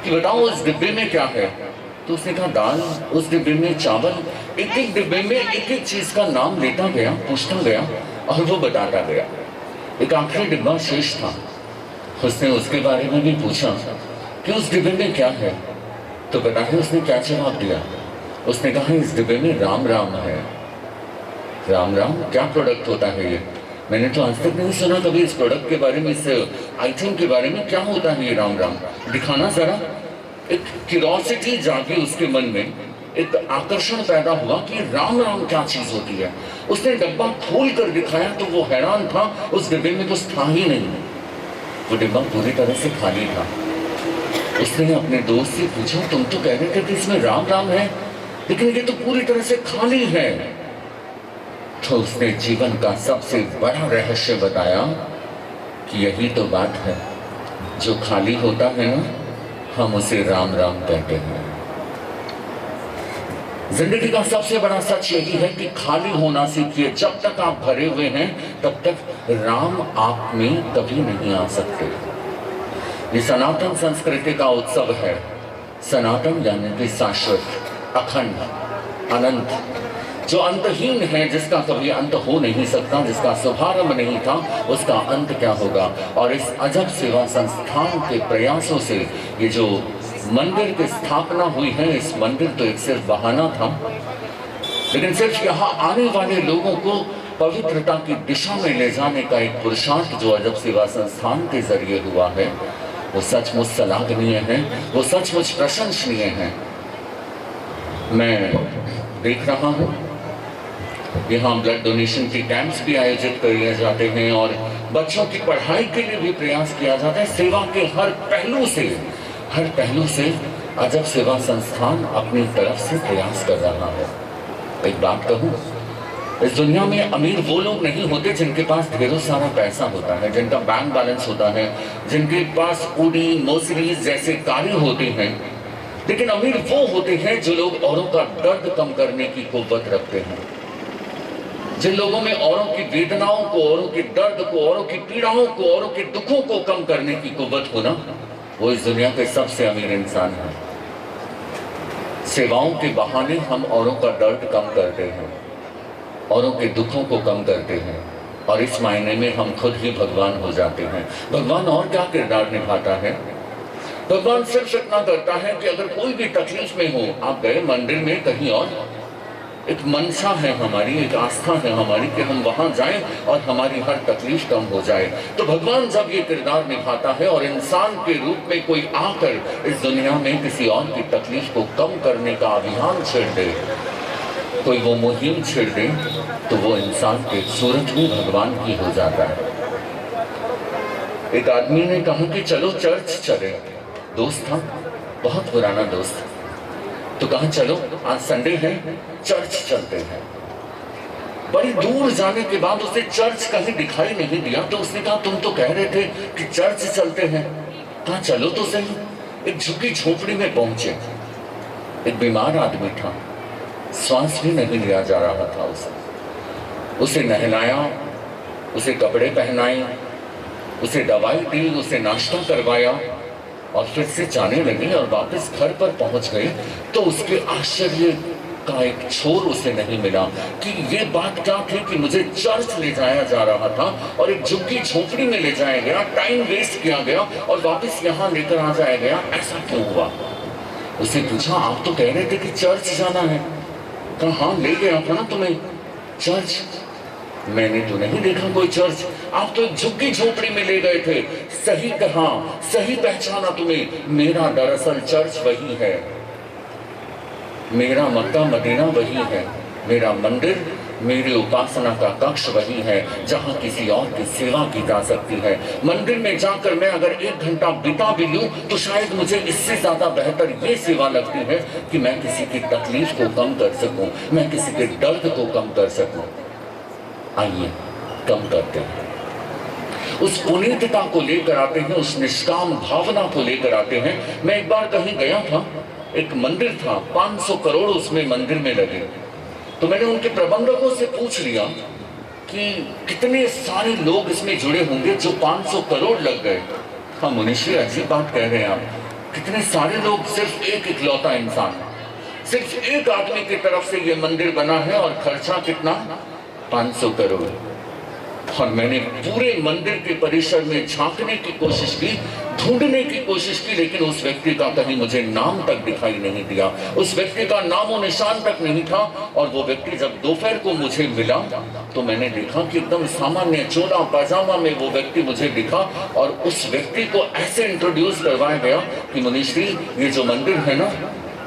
कि बताओ उस डिब्बे में क्या है। तो उसने कहा दाल, उस डिब्बे में चावल। एक एक डिब्बे में एक एक चीज का नाम लेता गया, पूछता गया और वो बताता गया। एक आखिरी डिब्बा शेष था। उसने उसके बारे में भी पूछा कि उस डिब्बे में क्या है। तो पता है उसने क्या जवाब दिया? उसने कहा इस डिब्बे में राम राम है। राम राम क्या प्रोडक्ट होता है ये? मैंने तो आज तक नहीं सुना कभी इस प्रोडक्ट के बारे में, इस आइटम के बारे में। क्या होता है ये राम राम? दिखाना जरा। एक क्यूरियोसिटी जागी उसके मन में, एक आकर्षण पैदा हुआ कि राम राम क्या चीज होती है। उसने डब्बा खोल कर दिखाया तो वो हैरान था, उस डिब्बे में कुछ था ही नहीं। वो डिब्बा पूरी तरह से खाली था। उसने अपने दोस्त से पूछा तुम तो कह रहे थे कि इसमें राम राम है, लेकिन ये तो पूरी तरह से खाली है। तो उसने जीवन का सबसे बड़ा रहस्य बताया कि यही तो बात है, जो खाली होता है ना, हम उसे राम राम कहते हैं। जिंदगी का सबसे बड़ा सच यही है कि खाली होना सीखिए। जब तक आप भरे हुए हैं तब तक राम आप में कभी नहीं आ सकते। ये सनातन संस्कृति का उत्सव है। सनातन यानी कि शाश्वत, अखंड, अनंत, जो अंतहीन है, जिसका कभी अंत हो नहीं सकता, जिसका शुभारंभ नहीं था, उसका अंत क्या होगा। और इस अजब सेवा संस्थान के प्रयासों से ये जो मंदिर की स्थापना हुई है, इस मंदिर तो एक सिर्फ बहाना था, लेकिन सिर्फ यहाँ आने वाले लोगों को पवित्रता की दिशा में ले जाने का एक पुरुषार्थ जो अजब सेवा संस्थान के जरिए हुआ है, वो सचमुच सराहनीय है, वो सचमुच प्रशंसनीय है। मैं देख रहा हूँ यहाँ ब्लड डोनेशन के कैंप्स भी आयोजित किए जाते हैं और बच्चों की पढ़ाई के लिए भी प्रयास किया जाता है। सेवा के हर पहलू से अजब सेवा संस्थान अपनी तरफ से प्रयास कर रहा है। एक बात कहूँ, इस दुनिया में अमीर वो लोग नहीं होते जिनके पास ढेरों सारा पैसा होता है, जिनका बैंक बैलेंस होता है, जिनके पास ऊडी मोसरीज जैसे कार्य होते हैं। लेकिन अमीर वो होते हैं जो लोग औरों का दर्द कम करने की कुव्वत रखते हैं, जिन लोगों में औरों की वेदनाओं को, औरों के दर्द को, औरों की पीड़ाओं को, औरों के दुखों को कम करने की कुव्वत होना, वो इस दुनिया के सबसे अमीर इंसान है। सेवाओं के बहाने हम औरों का दर्द कम करते हैं, औरों के दुखों को कम करते हैं और इस मायने में हम खुद ही भगवान हो जाते हैं। भगवान और क्या किरदार निभाता है? भगवान सिर्फ इतना करता है कि अगर कोई भी तकलीफ में हो, आप गए मंदिर में कहीं और, एक मनसा है हमारी, एक आस्था है हमारी कि हम वहां जाएं और हमारी हर तकलीफ कम हो जाए। तो भगवान जब ये किरदार निभाता है और इंसान के रूप में कोई आकर इस दुनिया में किसी और की तकलीफ को कम करने का अभियान छेड़ दे, कोई वो मुहिम छेड़ दे, तो वो इंसान की सूरत ही भगवान की हो जाता है। एक आदमी ने कहा कि चलो चर्च चले। दोस्त था, बहुत पुराना दोस्त, तो कहा चलो आज संडे है, चर्च चलते हैं। बड़ी दूर जाने के बाद उसे चर्च कहीं दिखाई नहीं दिया, तो उसने कहा तुम तो कह रहे थे कि चर्च चलते हैं। कहा चलो तो सही। एक झुकी झोपड़ी में पहुंचे। एक बीमार आदमी था, श्वास भी नहीं लिया जा रहा था उसे नहलाया, उसे कपड़े पहनाए, उसे दवाई दी, उसे नाश्ता करवाया और फिर से जाने लगी और वापस घर पर पहुंच गई तो उसके आश्चर्य का एक छोर उसे नहीं मिला कि ये बात क्या थी कि मुझे चर्च ले जाया जा रहा था और एक झुग्गी झोपड़ी में ले जाया गया, टाइम वेस्ट किया गया और वापस यहाँ लेकर आ जाया गया। ऐसा क्यों हुआ? उसे पूछा आप तो कह रहे थे कि चर्च जाना है। कहा हाँ ले गया था ना तुम्हें चर्च। मैंने तो नहीं देखा कोई चर्च, आप तो एक झुग्गी झोपड़ी में ले गए थे। सही कहा, सही पहचाना तुम्हें। मेरा दरअसल चर्च वही है, मेरा मक्का मदीना वही है, मेरा मंदिर, मेरी उपासना का कक्ष वही है जहाँ किसी और की सेवा की जा सकती है। मंदिर में जाकर मैं अगर 1 घंटा बिता भी लूँ तो शायद मुझे इससे ज्यादा बेहतर ये सेवा लगती है कि मैं किसी की तकलीफ को कम कर सकूं, मैं किसी के दर्द को कम कर सकूं। आइए कम करते हैं, उस पुनीतता को लेकर आते हैं, उस निष्काम भावना को लेकर आते हैं। मैं एक बार कहीं गया था, एक मंदिर था, 500 करोड़ उसमें मंदिर में लगे। तो मैंने उनके प्रबंधकों से पूछ लिया कि कितने सारे लोग इसमें जुड़े होंगे जो 500 करोड़ लग गए। हाँ मुनीश्री अजीब बात कह रहे हैं आप, कितने सारे लोग, सिर्फ एक इकलौता इंसान, सिर्फ एक आदमी की तरफ से ये मंदिर बना है और खर्चा कितना? 500 करोड़। और मैंने पूरे मंदिर के परिसर में झांकने की कोशिश की, ढूंढने की कोशिश की, लेकिन उस व्यक्ति का कहीं मुझे नाम तक दिखाई नहीं दिया, उस व्यक्ति का नामो निशान तक नहीं था। और वो व्यक्ति जब दोपहर को मुझे मिला तो मैंने देखा कि एकदम सामान्य चोला पजामा में वो व्यक्ति मुझे दिखा और उस व्यक्ति को ऐसे इंट्रोड्यूस करवाया गया कि मुनीश्री ये जो मंदिर है ना,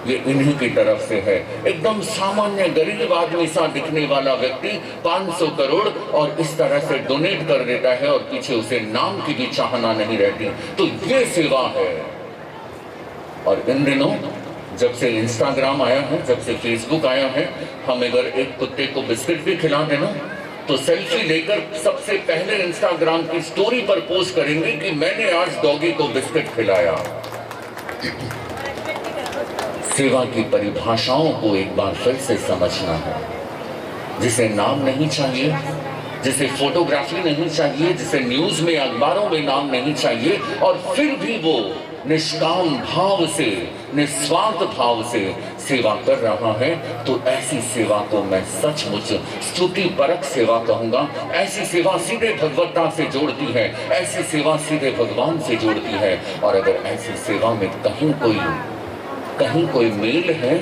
ये इन्हीं की तरफ से है। एकदम सामान्य गरीब आदमी सा दिखने वाला व्यक्ति 500 करोड़ और इस तरह से डोनेट कर देता है और पीछे उसे नाम की भी चाहना नहीं रहती। तो ये सेवा है। और इन दिनों जब से इंस्टाग्राम आया है, जब से फेसबुक आया है, हम अगर एक कुत्ते को बिस्किट भी खिला देना तो सेल्फी लेकर सबसे पहले इंस्टाग्राम की स्टोरी पर पोस्ट करेंगे कि मैंने आज डॉगी को बिस्किट खिलाया। सेवा की परिभाषाओं को एक बार फिर से समझना है। जिसे नाम नहीं चाहिए, जिसे फोटोग्राफी नहीं चाहिए, जिसे न्यूज में अखबारों में नाम नहीं चाहिए, और फिर भी वो निष्काम भाव से, निस्वार्थ भाव से सेवा कर रहा है, तो ऐसी सेवा को मैं सचमुच स्तुति परक सेवा कहूंगा। ऐसी सेवा सीधे भगवत्ता से जोड़ती है, ऐसी सेवा सीधे भगवान से जोड़ती है। और अगर ऐसी सेवा में कहीं कोई मेल है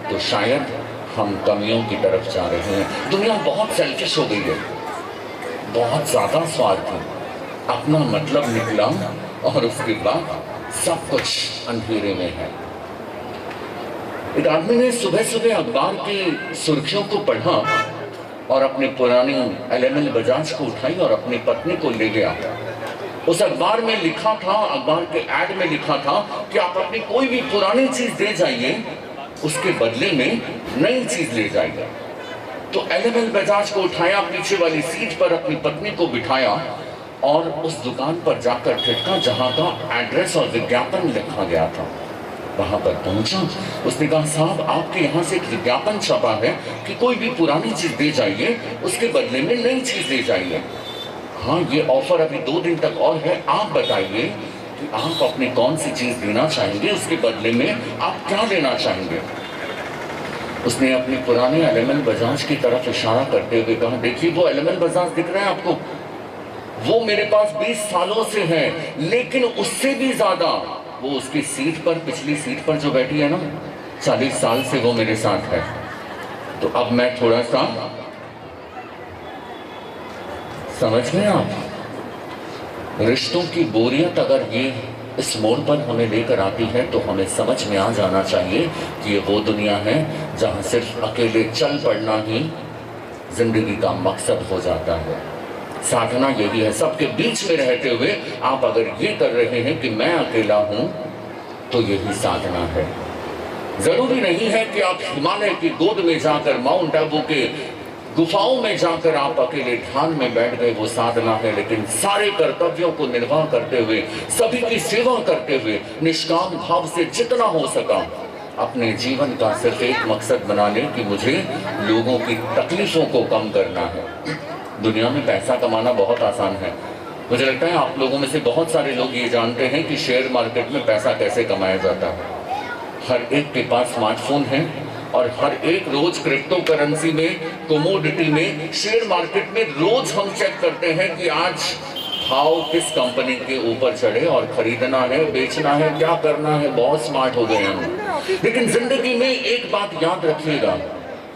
तो शायद हम कमियों की तरफ जा रहे हैं। दुनिया बहुत सेल्फिश हो गई है, बहुत ज्यादा स्वार्थी, अपना मतलब निकला और उसके बाद सब कुछ अंधेरे में है। एक आदमी ने सुबह सुबह अखबार की सुर्खियों को पढ़ा और अपनी पुरानी LML बजाज को उठाई और अपनी पत्नी को ले गया। उस अखबार में लिखा था, अखबार के ऐड में लिखा था कि आप अपनी कोई भी पुरानी चीज दे जाइए, उसके बदले में नई चीज ले जाइए। तो LML बजाज को उठाया, पीछे वाली सीट पर अपनी पत्नी को बिठाया और उस दुकान पर जाकर ठिठका जहां का एड्रेस और विज्ञापन लिखा गया था। वहां पर पहुंचा, उसने कहा साहब आपके यहाँ से एक विज्ञापन छपा है कि कोई भी पुरानी चीज दे जाइए, उसके बदले में नई चीज ले जाइए। हाँ, ये ऑफर अभी 2 दिन तक और है, आप बताइए कि आप अपनी कौन सी चीज देना चाहेंगे, उसके बदले में आप क्या लेना चाहेंगे। उसने अपनी पुराने LML बजाज की तरफ इशारा करते हुए कहा, देखिए वो LML बजाज दिख रहा है आपको, वो मेरे पास 20 सालों से है, लेकिन उससे भी ज्यादा वो उसकी सीट पर, पिछली सीट पर जो बैठी है ना, 40 साल से वो मेरे साथ है। तो अब मैं थोड़ा सा, समझ गए आप, रिश्तों की बोरियत अगर ये इस मोड़ पर हमें लेकर आती है तो हमें समझ में आ जाना चाहिए कि ये वो दुनिया है जहां सिर्फ अकेले चल पड़ना ही जिंदगी का मकसद हो जाता है। साधना यही है, सबके बीच में रहते हुए आप अगर ये कर रहे हैं कि मैं अकेला हूं, तो यही साधना है। जरूरी नहीं है कि आप हिमालय की गोद में जाकर, माउंट आबू के गुफाओं में जाकर आप अकेले ध्यान में बैठ गए, वो साधना है। लेकिन सारे कर्तव्यों को निर्वाह करते हुए, सभी की सेवा करते हुए, निष्काम भाव से जितना हो सका अपने जीवन का सिर्फ एक मकसद बना लें कि मुझे लोगों की तकलीफों को कम करना है। दुनिया में पैसा कमाना बहुत आसान है। मुझे लगता है आप लोगों में से बहुत सारे लोग ये जानते हैं कि शेयर मार्केट में पैसा कैसे कमाया जाता है। हर एक के पास स्मार्टफोन है और हर एक रोज क्रिप्टो करेंसी में, कमोडिटी में, शेयर मार्केट में रोज हम चेक करते हैं कि आज भाव किस कंपनी के ऊपर चढ़े और खरीदना है, बेचना है, क्या करना है। बहुत स्मार्ट हो गए हम। लेकिन जिंदगी में एक बात याद रखिएगा,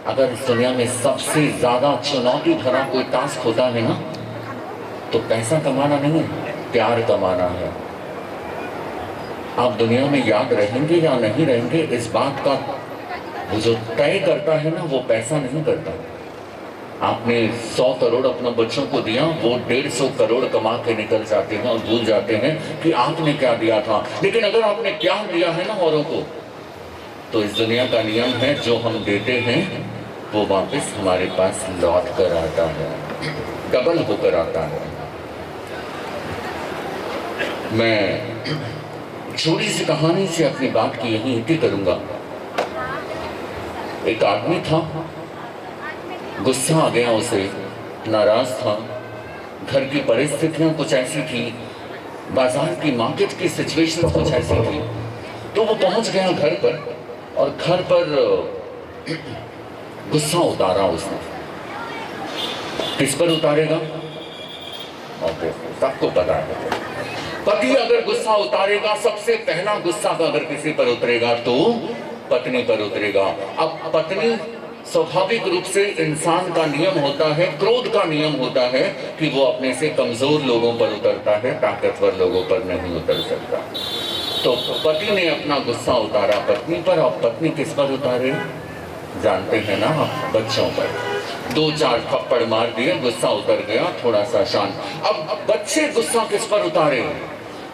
अगर इस दुनिया में सबसे ज्यादा चुनौती भरा कोई टास्क होता है ना, तो पैसा कमाना नहीं है, प्यार कमाना है। आप दुनिया में याद रहेंगे या नहीं रहेंगे, इस बात का वो जो तय करता है ना, वो पैसा नहीं करता। आपने 100 करोड़ अपने बच्चों को दिया, वो 150 करोड़ कमा के निकल जाते हैं और भूल जाते हैं कि आपने क्या दिया था। लेकिन अगर आपने प्यार दिया है ना औरों को, तो इस दुनिया का नियम है, जो हम देते हैं वो वापस हमारे पास लौट कर आता है, डबल होकर आता है। मैं छोटी सी कहानी से अपनी बात की यहीं इति करूंगा। एक आदमी था, गुस्सा आ गया उसे, नाराज था, घर की परिस्थितियां कुछ ऐसी थी, बाजार की, मार्केट की सिचुएशन कुछ ऐसी थी। तो वो पहुंच गया घर पर और घर पर गुस्सा उतारा उसने। किस पर उतारेगा? सबको पता है। पति अगर गुस्सा उतारेगा, सबसे पहला गुस्सा अगर किसी पर उतरेगा तो पत्नी पर उतरेगा। अब पत्नी, स्वाभाविक रूप से इंसान का नियम होता है, क्रोध का नियम होता है कि वो अपने से कमजोर लोगों पर उतरता है, ताकतवर लोगों पर नहीं उतर सकता। तो पति ने अपना गुस्सा उतारा पत्नी पर, और पत्नी किस पर उतारे जानते हैं ना आप? बच्चों पर। 2-4 थप्पड़ मार दिए, गुस्सा उतर गया, थोड़ा सा शांत। अब बच्चे गुस्सा किस पर उतारे?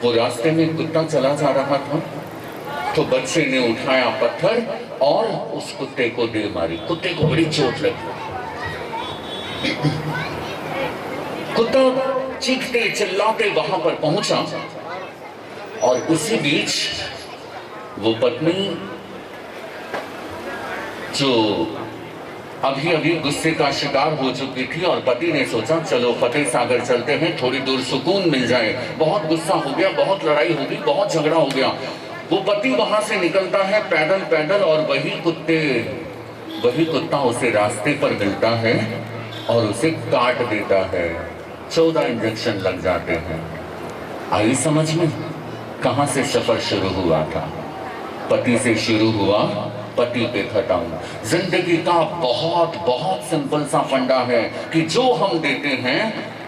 वो रास्ते में कुत्ता चला जा रहा था, तो बच्चे ने उठाया पत्थर और उस कुत्ते को दे मारी। कुत्ते को बड़ी चोट लगी। कुत्ता चीखते चिल्लाते वहां पर पहुंचा और उसी बीच वो पत्नी जो अभी अभी गुस्से का शिकार हो चुकी थी और पति ने सोचा चलो फतेह सागर चलते हैं, थोड़ी दूर सुकून मिल जाए। बहुत गुस्सा हो गया, बहुत लड़ाई हो गई, बहुत झगड़ा हो गया। वो पति वहां से निकलता है पैदल पैदल और वही कुत्ता उसे रास्ते पर मिलता है और उसे काट देता है। 14 इंजेक्शन लग जाते हैं। आई समझ में कहां से सफर शुरू हुआ था? पति से शुरू हुआ, पति पे खत्म। जिंदगी का बहुत बहुत सिंपल सा फंडा है कि जो हम देते हैं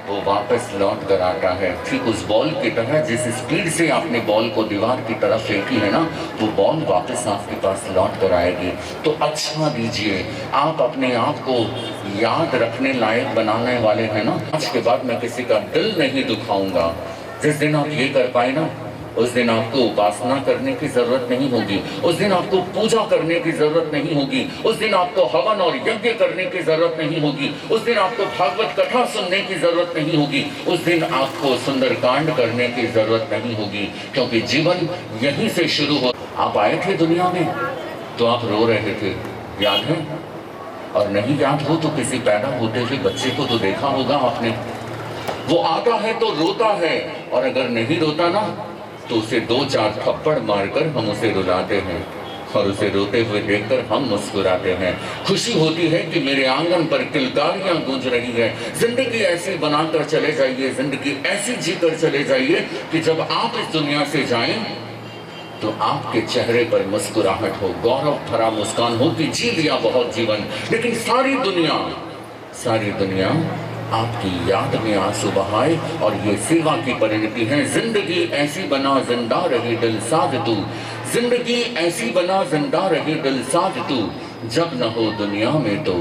वो वापस लौट कर आता है। ठीक उस बॉल की तरह जिस स्पीड से आपने बॉल को दीवार की तरफ फेंकी है ना, वो बॉल वापस आपके पास लौट कर आएगी। तो अच्छा दीजिए, आप अपने आप को याद रखने लायक बनाने वाले हैं ना। आज के बाद मैं किसी का दिल नहीं दुखाऊंगा। जिस दिन आप ये कर पाए ना, उस दिन आपको उपासना करने की जरूरत नहीं होगी, उस दिन आपको पूजा करने की जरूरत नहीं होगी, उस दिन आपको हवन और यज्ञ करने की जरूरत नहीं होगी, उस दिन आपको भागवत कथा सुनने की जरूरत नहीं होगी, उस दिन आपको सुंदरकांड करने की जरूरत नहीं होगी। क्योंकि जीवन यहीं से शुरू हो। आप आए थे दुनिया में तो आप रो रहे थे, याद है? और नहीं याद हो तो किसी पैदा होते हुए बच्चे को तो देखा होगा आपने। वो आता है तो रोता है, और अगर नहीं रोता ना तो उसे 2-4 थप्पड़ मारकर हम उसे रुलाते हैं, और उसे रोते हुए देखकर हम मुस्कुराते हैं। खुशी होती है कि मेरे आंगन पर किलकारियां गूंज रही है। जिंदगी ऐसी बनाकर चले जाइए, जिंदगी ऐसी जीकर चले जाइए कि जब आप इस दुनिया से जाएं तो आपके चेहरे पर मुस्कुराहट हो, गौरव भरा मुस्कान हो कि जी लिया बहुत जीवन। लेकिन सारी दुनिया आपकी याद में आंसू बहाए, और ये सेवा की परिणति है। जिंदगी ऐसी बना जिंदा रहे दिल साध तू, जिंदगी ऐसी बना जिंदा रहे दिल साध तू, जब न हो दुनिया में तो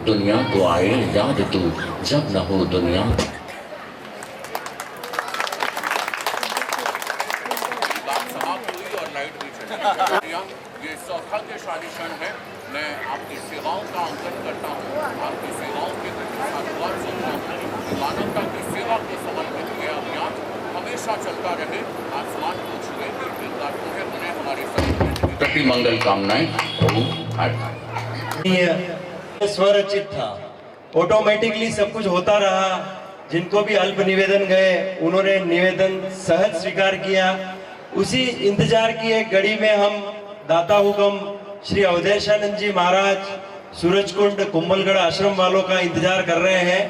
दुनिया को आए याद तू, जब न हो दुनिया। ये सौभाग्यशाली क्षण है। मैं आपकी सेवाओं का अंकन करता हूँ, आपकी सेवाओं के प्रति साधुवाद सुनता हूँ। मानवता की सेवा को समर्पित यह अभियान हमेशा चलता रहे। आसमान को छुए उन्हें हमारे प्रति मंगल कामनाएं। स्वरचित था, ऑटोमेटिकली सब कुछ होता रहा। जिनको भी अल्प निवेदन गए उन्होंने निवेदन सहज स्वीकार किया। उसी इंतजार की एक घड़ी में हम दाता हुक्म श्री अवधेशानंद जी महाराज सूरजकुंड कुंभलगढ़ आश्रम वालों का इंतजार कर रहे हैं।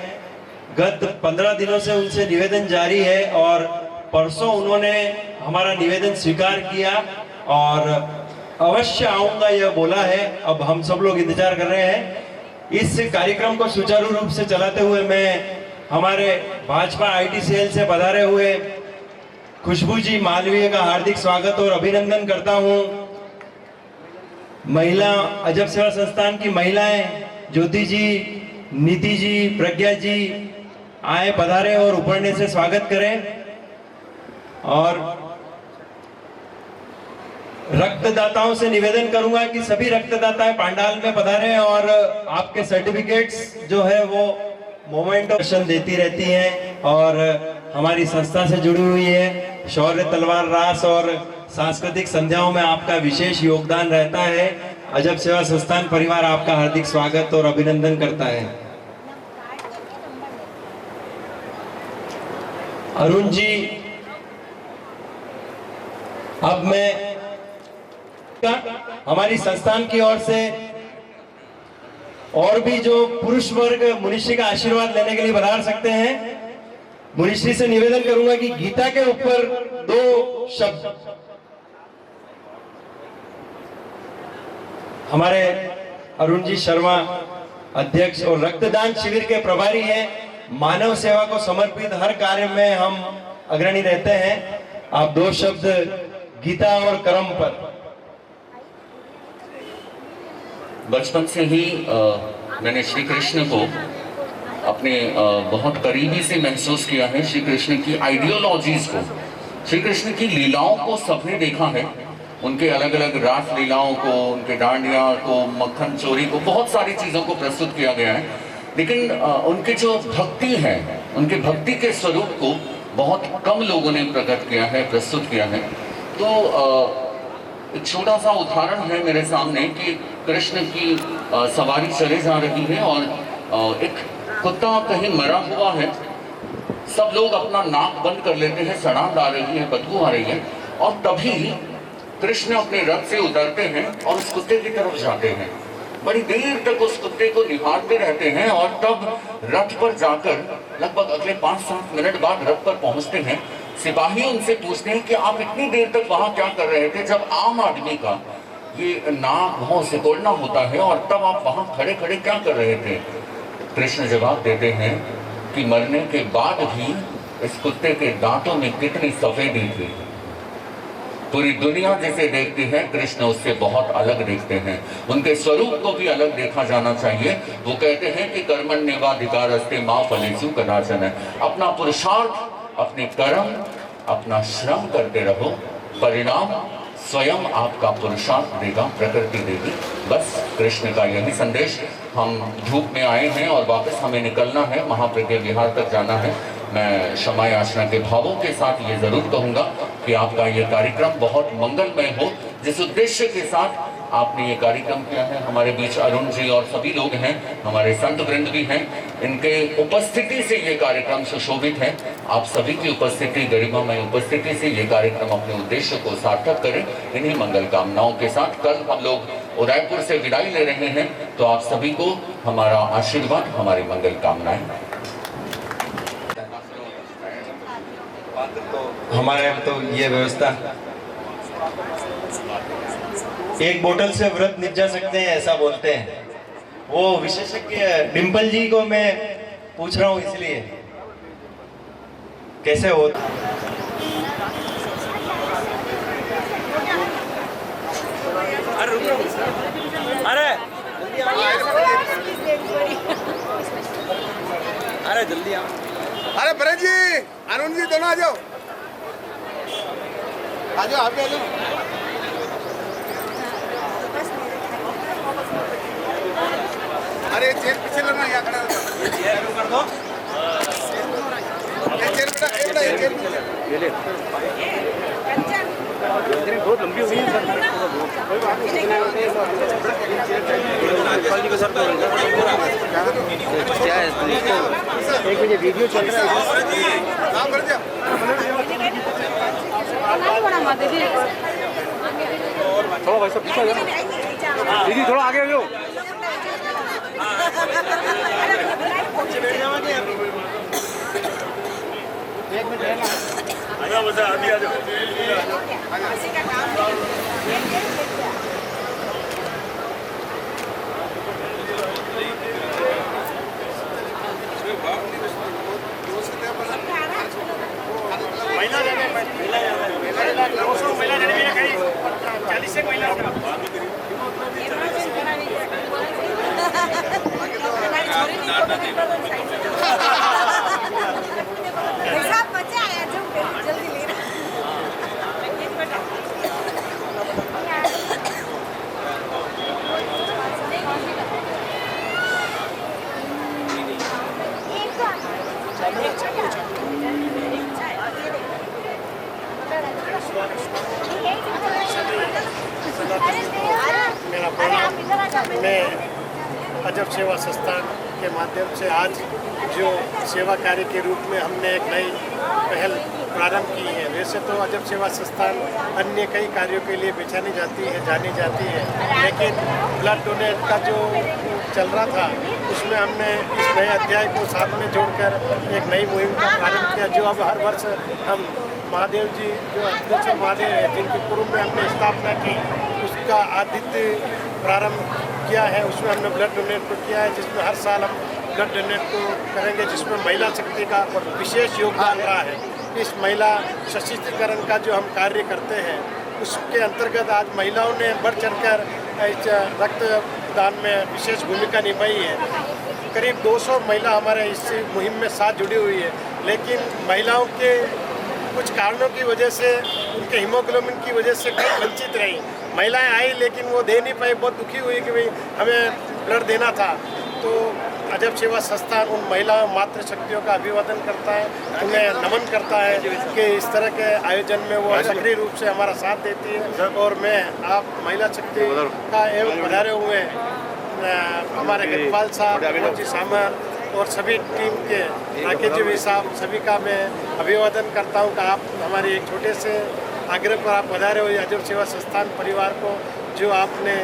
गत 15 दिनों से उनसे निवेदन जारी है, और परसों उन्होंने हमारा निवेदन स्वीकार किया और अवश्य आऊंगा यह बोला है। अब हम सब लोग इंतजार कर रहे हैं। इस कार्यक्रम को सुचारू रूप से चलाते हुए मैं हमारे भाजपा आईटी सेल से पधारे हुए खुशबू जी मालवीय का हार्दिक स्वागत और अभिनंदन करता हूं। महिला अजब सेवा संस्थान की महिलाएं ज्योति जी, नीति जी, प्रज्ञा जी आए, पधारे और उपरने से स्वागत करें। और रक्तदाताओं से निवेदन करूंगा कि सभी रक्तदाता पांडाल में पधारें और आपके सर्टिफिकेट्स जो है वो मोमेंट दर्शन देती रहती हैं और हमारी संस्था से जुड़ी हुई है। शौर्य तलवार रास और सांस्कृतिक संध्याओं में आपका विशेष योगदान रहता है। अजब सेवा संस्थान परिवार आपका हार्दिक स्वागत और अभिनंदन करता है। अरुण जी, अब मैं हमारी संस्थान की ओर से और भी जो पुरुष वर्ग मुनिश्री का आशीर्वाद लेने के लिए पधार सकते हैं, मुनिश्री से निवेदन करूंगा कि गीता के ऊपर 2 शब्द हमारे अरुण जी शर्मा अध्यक्ष और रक्तदान शिविर के प्रभारी हैं। मानव सेवा को समर्पित हर कार्य में हम अग्रणी रहते हैं। आप 2 शब्द गीता और कर्म पर। बचपन से ही मैंने श्री कृष्ण को अपने बहुत करीबी से महसूस किया है। श्री कृष्ण की आइडियोलॉजीज को, श्री कृष्ण की लीलाओं को सबने देखा है। उनके अलग अलग रास लीलाओं को, उनके डांडिया को, मक्खन चोरी को, बहुत सारी चीज़ों को प्रस्तुत किया गया है। लेकिन उनके जो भक्ति है, उनके भक्ति के स्वरूप को बहुत कम लोगों ने प्रकट किया है, प्रस्तुत किया है। तो एक छोटा सा उदाहरण है मेरे सामने कि कृष्ण की सवारी चले जा रही है और एक कुत्ता कहीं मरा हुआ है। सब लोग अपना नाक बंद कर लेते हैं, सड़ांध आ रही है, बदबू आ रही है, और तभी कृष्ण अपने रथ से उतरते हैं और उस कुत्ते की तरफ जाते हैं। बड़ी देर तक उस कुत्ते को निहारते रहते हैं और तब रथ पर जाकर लगभग अगले 5-7 मिनट बाद रथ पर पहुंचते हैं। सिपाही उनसे पूछते हैं कि आप इतनी देर तक वहां क्या कर रहे थे, जब आम आदमी का ये नाक मुंह सिकोड़ना होता है, और तब आप वहां खड़े खड़े क्या कर रहे थे। कृष्ण जवाब देते हैं कि मरने के बाद भी इस कुत्ते के दांतों में कितनी सफेदी थी। पूरी दुनिया जिसे देखती है कृष्ण उससे बहुत अलग देखते हैं, उनके स्वरूप को भी अलग देखा जाना चाहिए। वो कहते हैं कि कर्मण्येवाधिकारस्ते मा फलेषु कदाचन। अपना पुरुषार्थ, अपने कर्म, अपना श्रम करते रहो, परिणाम स्वयं आपका पुरुषार्थ देगा, प्रकृति देगी। बस कृष्ण का यही संदेश। हम धूप में आए हैं और वापस हमें निकलना है, महाप्रज्ञ विहार तक जाना है। मैं क्षमा याचना के भावों के साथ ये जरूर कहूँगा कि आपका ये कार्यक्रम बहुत मंगलमय हो। जिस उद्देश्य के साथ आपने ये कार्यक्रम किया है, हमारे बीच अरुण जी और सभी लोग हैं, हमारे संत वृंद भी हैं, इनके उपस्थिति से ये कार्यक्रम सुशोभित है। आप सभी की उपस्थिति, गरिमामय उपस्थिति से ये कार्यक्रम अपने उद्देश्य को सार्थक करें। इन्हीं मंगल कामनाओं के साथ कल हम लोग उदयपुर से विदाई ले रहे हैं, तो आप सभी को हमारा आशीर्वाद, हमारी मंगल कामनाएं। तो हमारे यहाँ तो ये व्यवस्था, एक बोतल से व्रत निभ जा सकते हैं ऐसा बोलते हैं। वो विशेषज्ञ डिम्पल जी को मैं पूछ रहा हूँ, इसलिए कैसे हो। अरे जल्दी आओ। अरे भरत जी, आनंद जी, दोनों आ जाओ, आ जाओ, आप आ जाओ। अरे चेयर पीछे लेना, यहाँ खड़ा चेयर कर दो। चेयर बेटा, ये चेयर ये ले। बहुत लंबी हुई है सर, कोई बात नहीं। क्या है एक मुझे वीडियो चल रहा है। थोड़ा भाई सब पीछे दीदी, थोड़ा आगे हो। एक मिनट आ जाओ, बस अभी आ जाओ। मेरा प्रणाम। मैं अजब सेवा संस्थान के माध्यम से आज जो सेवा कार्य के रूप में हमने एक नई पहल प्रारंभ की है। वैसे तो अजब सेवा संस्थान अन्य कई कार्यों के लिए जानी जाती है, लेकिन ब्लड डोनेट का जो चल रहा था उसमें हमने इस नए अध्याय को साथ में जोड़कर एक नई मुहिम का प्रारंभ किया, जो अब हर वर्ष हम महादेव जी जो अध्यक्ष महादेव है, जिनके पूर्व में हमने स्थापना की, उसका आदित्य प्रारंभ किया है। उसमें हमने ब्लड डोनेट को किया है, जिसमें हर साल हम ब्लड डोनेट को करेंगे, जिसमें महिला शक्ति का विशेष योगदान रहा है। इस महिला सशक्तिकरण का जो हम कार्य करते हैं, उसके अंतर्गत आज महिलाओं ने बढ़ चढ़कर इस रक्तदान में विशेष भूमिका निभाई है। करीब 200 महिला हमारे इस मुहिम में साथ जुड़ी हुई है, लेकिन महिलाओं के कुछ कारणों की वजह से, उनके हीमोग्लोबिन की वजह से कई वंचित रही। महिलाएं आई लेकिन वो दे नहीं पाई, बहुत दुखी हुई कि भाई हमें ब्लड देना था। तो अजब सेवा संस्थान उन महिला मातृशक्तियों का अभिवादन करता है, उन्हें नमन करता है कि इस तरह के आयोजन में वो सक्रिय रूप से हमारा साथ देती है। और मैं आप महिला शक्ति का एवं पधारे हुए हमारे गजपाल साहब, मोची सामर और सभी टीम के राकेश जी साहब, सभी का मैं अभिवादन करता हूँ कि आप हमारे एक छोटे से आग्रह पर आप पधारे हुए अजब सेवा संस्थान परिवार को, जो आपने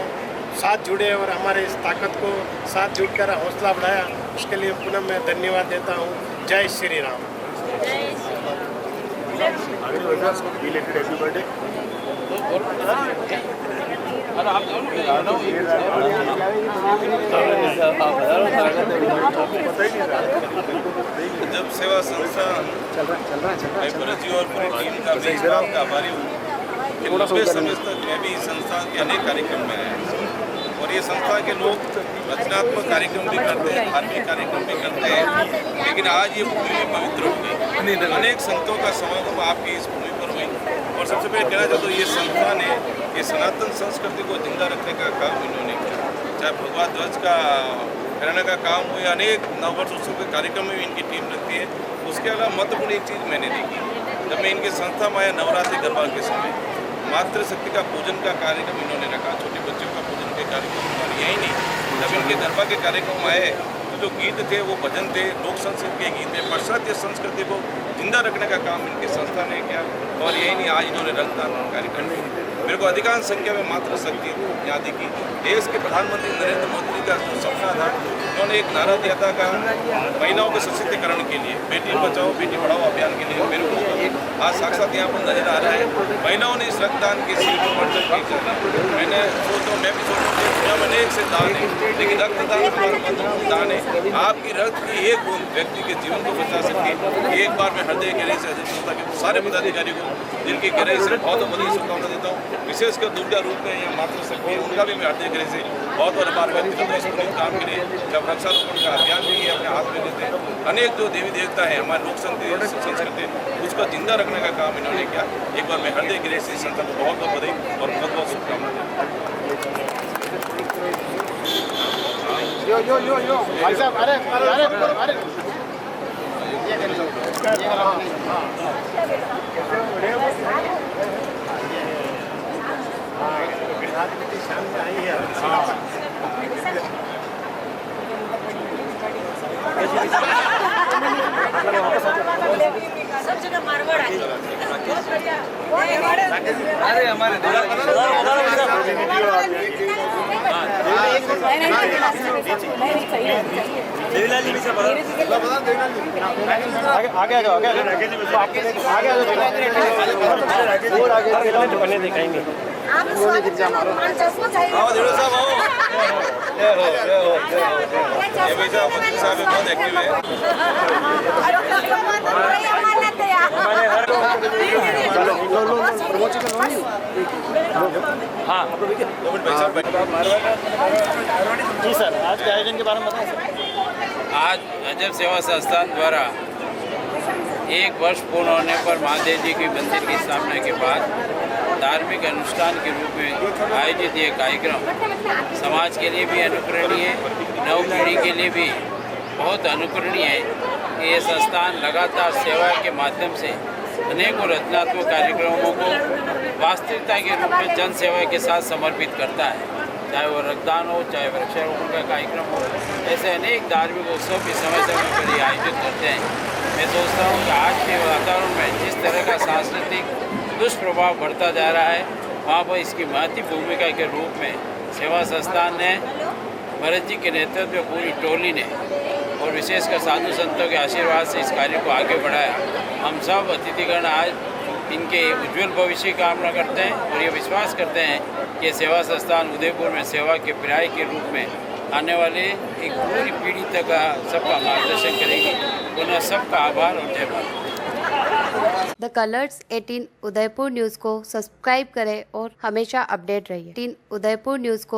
साथ जुड़े और हमारे इस ताकत को साथ जुड़कर हौसला बढ़ाया, उसके लिए पुनः मैं धन्यवाद देता हूँ। जय श्री राम। अजब सेवा संस्था जी और पूरी टीम का मैं इस बात का आभारी हूँ कि लंबे समय तक मैं भी संस्था के अनेक कार्यक्रम में आया और ये संस्था के लोग रचनात्मक कार्यक्रम भी करते हैं, धार्मिक कार्यक्रम भी करते हैं, लेकिन आज ये भूमि में पवित्र हो गई। अनेक संतों का समागम आपकी इस भूमि पर हुई और सबसे पहले कहना चाहता हूँ ये संस्था ने ये सनातन संस्कृति को जिंदा रखने का काम इन्होंने किया, चाहे भगवा ध्वज का फहराने का काम हो या अनेक नववर्ष उत्सव के कार्यक्रम में भी इनकी टीम लगती है। उसके अलावा महत्वपूर्ण एक चीज़ मैंने देखी, जब मैं इनके संस्था में आया नवरात्रि गरबा के समय मातृशक्ति का पूजन का कार्यक्रम इन्होंने रखा, छोटे बच्चों का पूजन के कार्यक्रम। और यही नहीं, जब इनके गरबा के कार्यक्रम आए तो जो गीत थे वो भजन थे, लोक संस्कृति के गीत थे, पाश्चात्य संस्कृति को जिंदा रखने का काम इनकी संस्था ने किया। और यही नहीं, आज इन्होंने रक्तदान कार्यक्रम किया। मेरे को अधिकांश संख्या में मातृशक्ति याद की देश के प्रधानमंत्री नरेंद्र मोदी का जो सपना था, उन्होंने एक नारा दिया था कि महिलाओं के सशक्तिकरण के लिए, बेटी बचाओ बेटी पढ़ाओ अभियान के लिए। मेरे को आज साक्षात यहाँ पर नजर आ रहा है, महिलाओं ने इस रक्तदान की सीट पर बढ़ चढ़ की। मैं भी सोचता हूँ दुनिया में अनेक से दान है, लेकिन रक्तदान हमारा महत्वपूर्ण दान है। आपकी रक्त की एक बूंद व्यक्ति के जीवन को बचा सकती है। एक बार मैं हृदय गहराई से अजब संस्था के सारे पदाधिकारियों को दिल की गहराई से बहुत बड़ी शुभकामना देता हूँ। विशेषकर दुर्गा रूप में या मातृशक्ति है, उनका भी मैं हृदय गहराई से बहुत आभार व्यक्त करता हूँ। इस पुनीत काम के लिए जब वृक्षारोपण का अभियान भी ये अपने हाथ में लेते हैं, अनेक जो देवी देवता है हमारे लोक संस्कृति उसको जिंदा रखने का काम इन्होंने किया। एक बार मैं हृदय गहराई से संस्था को बहुत बहुत बधाई और बहुत बहुत शुभकामना देता हूँ। भाई साहब, अरे सब जगह मारवाड़ है। अरे हमारे दिखाएंगे बहुत एक्टिव है। हाँ जी सर, आज के आयोजन के बारे में बताएं सर। आज अजब सेवा संस्थान द्वारा 1 वर्ष पूर्ण होने पर महादेव जी की मंदिर की स्थापना के बाद धार्मिक अनुष्ठान के रूप में आयोजित ये कार्यक्रम समाज के लिए भी अनुकरणीय है, नव पीढ़ी के लिए भी बहुत अनुकरणीय है कि ये संस्थान लगातार सेवा के माध्यम से अनेकों रचनात्मक कार्यक्रमों को वास्तविकता के रूप में जन सेवा के साथ समर्पित करता है, चाहे वो रक्तदान हो, चाहे वृक्षारोपण का कार्यक्रम हो। ऐसे अनेक धार्मिक उत्सव भी समय समय पर ये आयोजित करते हैं। मैं सोचता हूँ कि आज के वातावरण में जिस तरह का सांस्कृतिक दुष्प्रभाव बढ़ता जा रहा है, वहाँ पर इसकी महती भूमिका के रूप में सेवा संस्थान ने, भरत जी के नेतृत्व में पूरी टोली ने और विशेषकर साधु संतों के आशीर्वाद से इस कार्य को आगे बढ़ाया। हम सब अतिथिगण आज इनके उज्जवल भविष्य की कामना करते हैं और ये विश्वास करते हैं कि सेवा संस्थान उदयपुर में सेवा के पर्याय के रूप में आने वाले एक पूरी पीढ़ी तक सबका मार्गदर्शन करेगी। उन्हें सबका आभार और जय Bharat. The colours 18 Udaipur news को सब्सक्राइब करें और हमेशा अपडेट रहिए। 18 उदयपुर न्यूज़ को